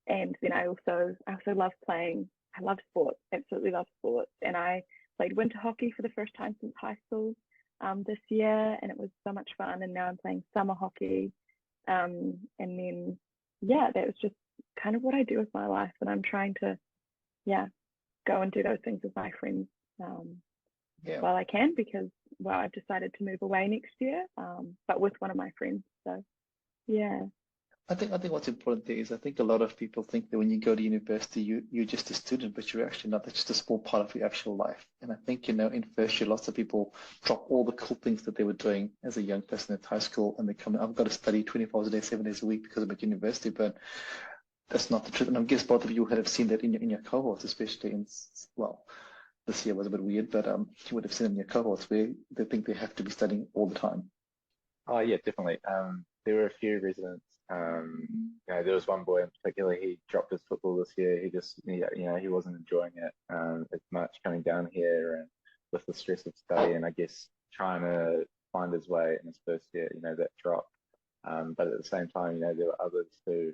And then I also love playing. I love sports, absolutely love sports. And I played winter hockey for the first time since high school this year, and it was so much fun. And now I'm playing summer hockey. And then yeah, that was just kind of what I do with my life. And I'm trying to go and do those things with my friends while I can, because I've decided to move away next year, but with one of my friends. So yeah. I think what's important there is I think a lot of people think that when you go to university you're just a student, but you're actually not. That's just a small part of your actual life. And I think, you know, in first year lots of people drop all the cool things that they were doing as a young person at high school and they come, I've got to study 24 hours a day, 7 days a week because I'm at university, but that's not the truth. And I guess both of you have seen that in your cohorts, especially this year was a bit weird, but you would have seen in your cohorts where they think they have to be studying all the time. Oh yeah, definitely. There were a few residents. There was one boy in particular. He dropped his football this year. He wasn't enjoying it as much coming down here and with the stress of study, and I guess trying to find his way in his first year. You know, that drop. But at the same time, you know, there were others who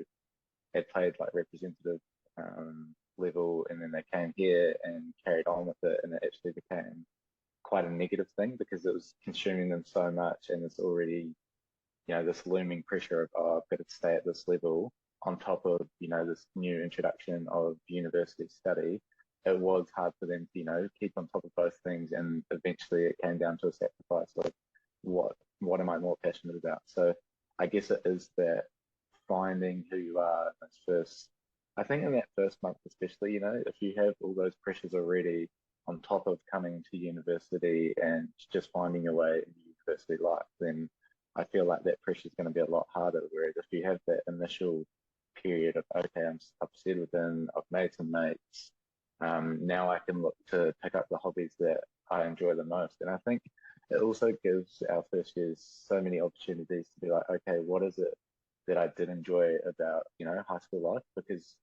had played like representative level, and then they came here and carried on with it, and it actually became quite a negative thing because it was consuming them so much, and it's already this looming pressure of, oh, I've got to stay at this level on top of, this new introduction of university study. It was hard for them to, keep on top of both things, and eventually it came down to a sacrifice of what am I more passionate about. So I guess it is that finding who you are in this first, I think in that first month especially, if you have all those pressures already on top of coming to university and just finding your way in university life, then I feel like that pressure is going to be a lot harder. Whereas if you have that initial period of, okay, I've settled in, I've made some mates, now I can look to pick up the hobbies that I enjoy the most. And I think it also gives our first years so many opportunities to be like, okay, what is it that I did enjoy about, high school life? Because,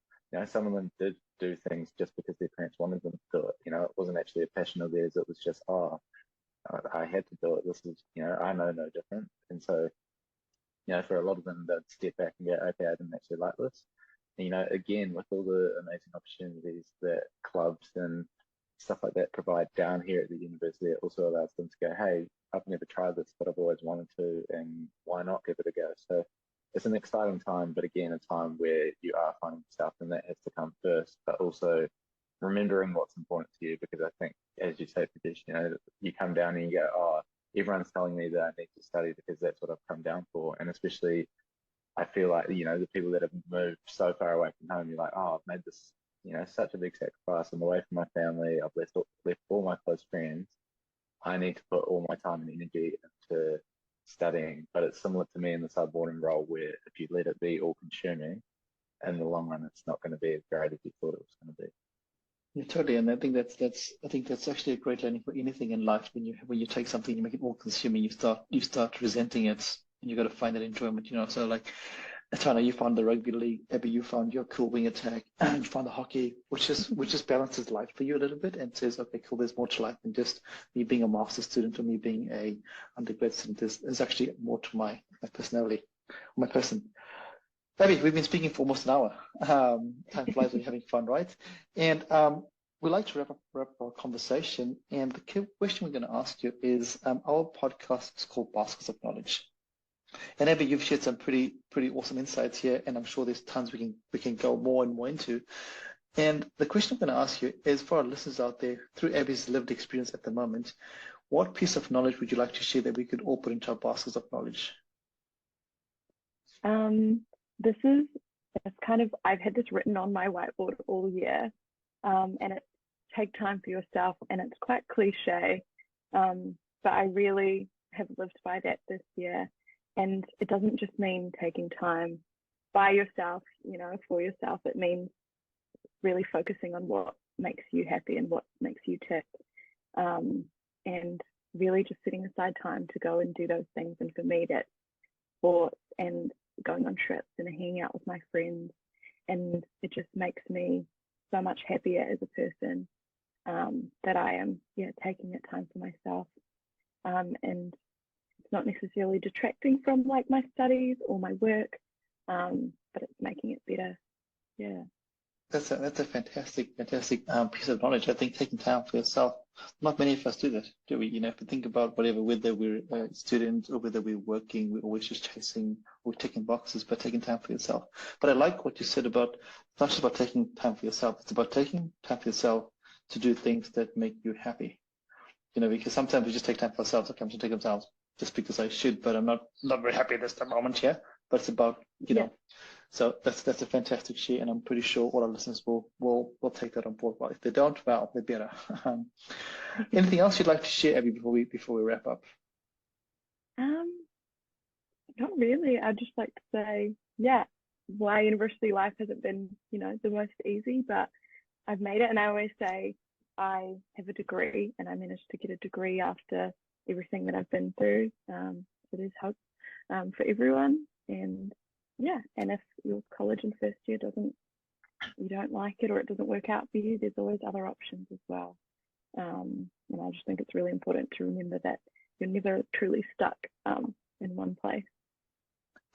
some of them did do things just because their parents wanted them to do it. It wasn't actually a passion of theirs. It was just, oh, I had to do it. This is, I know no different. And so, for a lot of them, they'd step back and go, okay, I didn't actually like this. And, again, with all the amazing opportunities that clubs and stuff like that provide down here at the university, it also allows them to go, hey, I've never tried this, but I've always wanted to, and why not give it a go? So it's an exciting time, but again, a time where you are finding stuff, and that has to come first, but also remembering what's important to you, because I think, as you say, Pradesh, you come down and you go, oh, everyone's telling me that I need to study because that's what I've come down for. And especially, I feel like, the people that have moved so far away from home, you're like, oh, I've made this, such a big sacrifice. I'm away from my family. I've left all my close friends. I need to put all my time and energy into studying. But it's similar to me in the subordinate role, where if you let it be all consuming, in the long run, it's not going to be as great as you thought it was going to be. Yeah, totally, and I think that's actually a great learning for anything in life. When you take something, you make it all consuming, you start resenting it, and you got to find that enjoyment. So like, Tana, you found the rugby league. Abby, you found your cool wing attack. You found the hockey, which just balances life for you a little bit and says, okay, cool, there's more to life than just me being a master's student or me being a undergrad student. There's actually more to my personality, my person. Abby, we've been speaking for almost an hour. Time flies when you're having fun, right? And we'd like to wrap up our conversation. And the question we're going to ask you is, our podcast is called Baskets of Knowledge. And Abby, you've shared some pretty awesome insights here, and I'm sure there's tons we can go more and more into. And the question I'm going to ask you is, for our listeners out there, through Abby's lived experience at the moment, what piece of knowledge would you like to share that we could all put into our baskets of knowledge? I've had this written on my whiteboard all year, and it's take time for yourself, and it's quite cliche, but I really have lived by that this year. And it doesn't just mean taking time by yourself, for yourself. It means really focusing on what makes you happy and what makes you tick, and really just setting aside time to go and do those things. And for me, that's sports and going on trips and hanging out with my friends. And it just makes me so much happier as a person, that I am, taking that time for myself. And it's not necessarily detracting from like my studies or my work, but it's making it better. Yeah. That's a fantastic piece of knowledge. I think taking time for yourself. Not many of us do that, do we? If we think about whether we're a student or whether we're working, we're always just chasing or ticking boxes, but taking time for yourself. But I like what you said about, it's not just about taking time for yourself. It's about taking time for yourself to do things that make you happy. Because sometimes we just take time for ourselves. Okay, I'm just taking time just because I should, but I'm not very happy at this moment here. But it's about, So that's a fantastic share, and I'm pretty sure all our listeners will take that on board. Well, if they don't, well, they're better. Anything else you'd like to share, Abby, before we wrap up? Not really. I'd just like to say, my university life hasn't been, the most easy, but I've made it. And I always say I have a degree, and I managed to get a degree after everything that I've been through. It is hope for everyone. And and if your college in first year you don't like it, or it doesn't work out for you, there's always other options as well. And I just think it's really important to remember that you're never truly stuck in one place.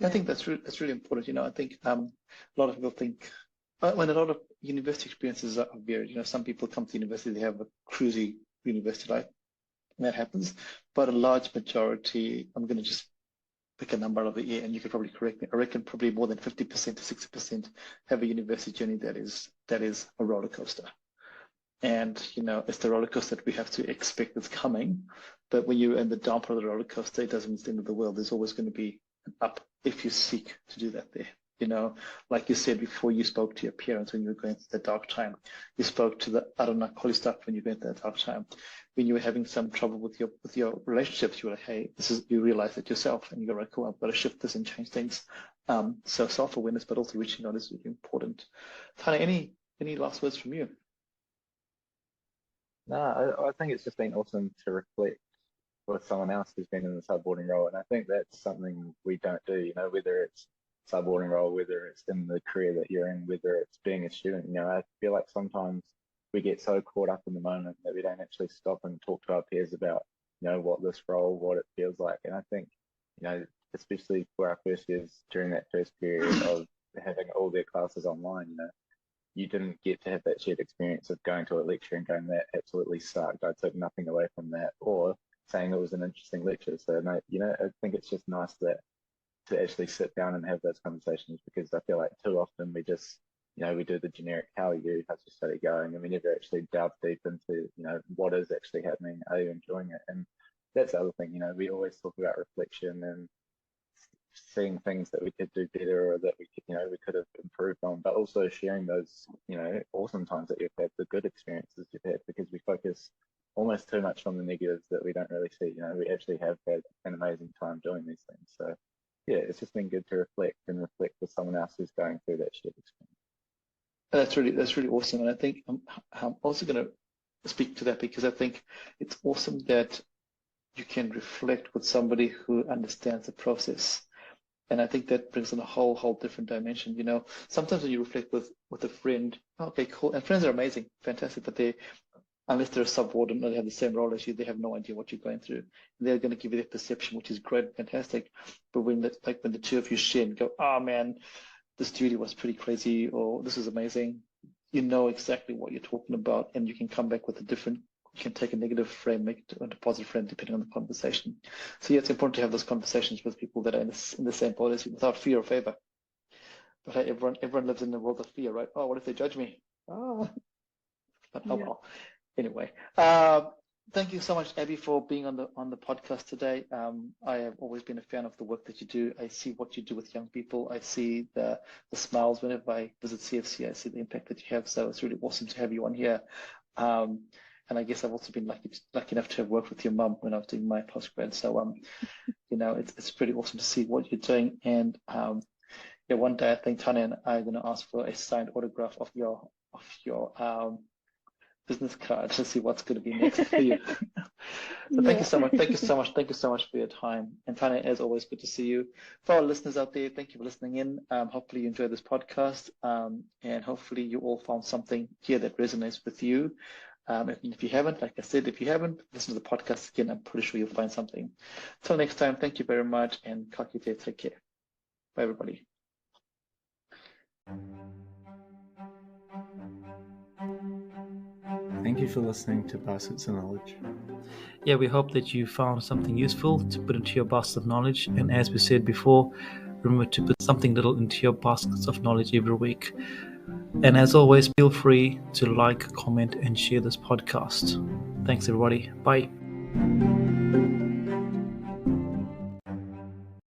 I think that's really important. I think a lot of people think, when a lot of university experiences are varied. Some people come to university, they have a cruisy university life, and that happens. But a large majority, I'm going to just pick a number out of the air, and you could probably correct me. I reckon probably more than 50% to 60% have a university journey that is a roller coaster. And, it's the roller coaster that we have to expect that's coming. But when you're in the down part of the roller coaster, it doesn't mean it's the end of the world. There's always going to be an up if you seek to do that there. Like you said before, you spoke to your parents when you were going through the dark time. You spoke to the out-of-knock stuff when you went through that dark time. When you were having some trouble with your relationships, you were like, hey, you realize it yourself, and you go, right, cool, I've got to shift this and change things. So self-awareness, but also reaching out is really important. Tana, any last words from you? No, I think it's just been awesome to reflect with someone else who's been in the subboarding role, and I think that's something we don't do. Whether it's subboarding role, whether it's in the career that you're in, whether it's being a student. I feel like sometimes we get so caught up in the moment that we don't actually stop and talk to our peers about, what this role, what it feels like. And I think, especially for our first years during that first period of having all their classes online, you didn't get to have that shared experience of going to a lecture and going, that absolutely sucked. I took nothing away from that, or saying it was an interesting lecture. So, I think it's just nice to actually sit down and have those conversations, because I feel like too often we just, we do the generic, how are you, how's your study going? And we never actually delve deep into, what is actually happening, are you enjoying it? And that's the other thing, we always talk about reflection and seeing things that we could do better, or that we could have improved on, but also sharing those, awesome times that you've had, the good experiences you've had, because we focus almost too much on the negatives that we don't really see. We actually have had an amazing time doing these things. So yeah, it's just been good to reflect with someone else who's going through that shared experience. That's really awesome. And I think I'm also going to speak to that, because I think it's awesome that you can reflect with somebody who understands the process. And I think that brings in a whole different dimension. Sometimes when you reflect with a friend, okay, cool. And friends are amazing, fantastic, but unless they're a subordinate or they have the same role as you, they have no idea what you're going through. They're going to give you their perception, which is great, fantastic. But when the two of you share and go, oh man, this duty was pretty crazy, or this is amazing, you know exactly what you're talking about, and you can come back with you can take a negative frame, make it into a positive frame, depending on the conversation. So yeah, it's important to have those conversations with people that are in the same boat as you, without fear or favor. But hey, everyone lives in the world of fear, right? Oh, what if they judge me? Oh, but oh well. Anyway, thank you so much, Abby, for being on the podcast today. I have always been a fan of the work that you do. I see what you do with young people. I see the smiles whenever I visit CFC. I see the impact that you have. So it's really awesome to have you on here. And I guess I've also been lucky enough to have worked with your mum when I was doing my postgrad. So it's pretty awesome to see what you're doing. And one day I think Tanya and I are going to ask for a signed autograph of your business card to see what's going to be next for you. So thank you so much. Thank you so much for your time. And Tanya, as always, good to see you. For our listeners out there, thank you for listening in. Hopefully you enjoyed this podcast, and hopefully you all found something here that resonates with you. If you haven't, like I said, listen to the podcast again. I'm pretty sure you'll find something. Till next time, thank you very much, and ka kite, take care. Bye, everybody. Thank you for listening to Baskets of Knowledge. Yeah, we hope that you found something useful to put into your basket of knowledge. And as we said before, remember to put something little into your baskets of knowledge every week. And as always, feel free to like, comment, and share this podcast. Thanks, everybody. Bye.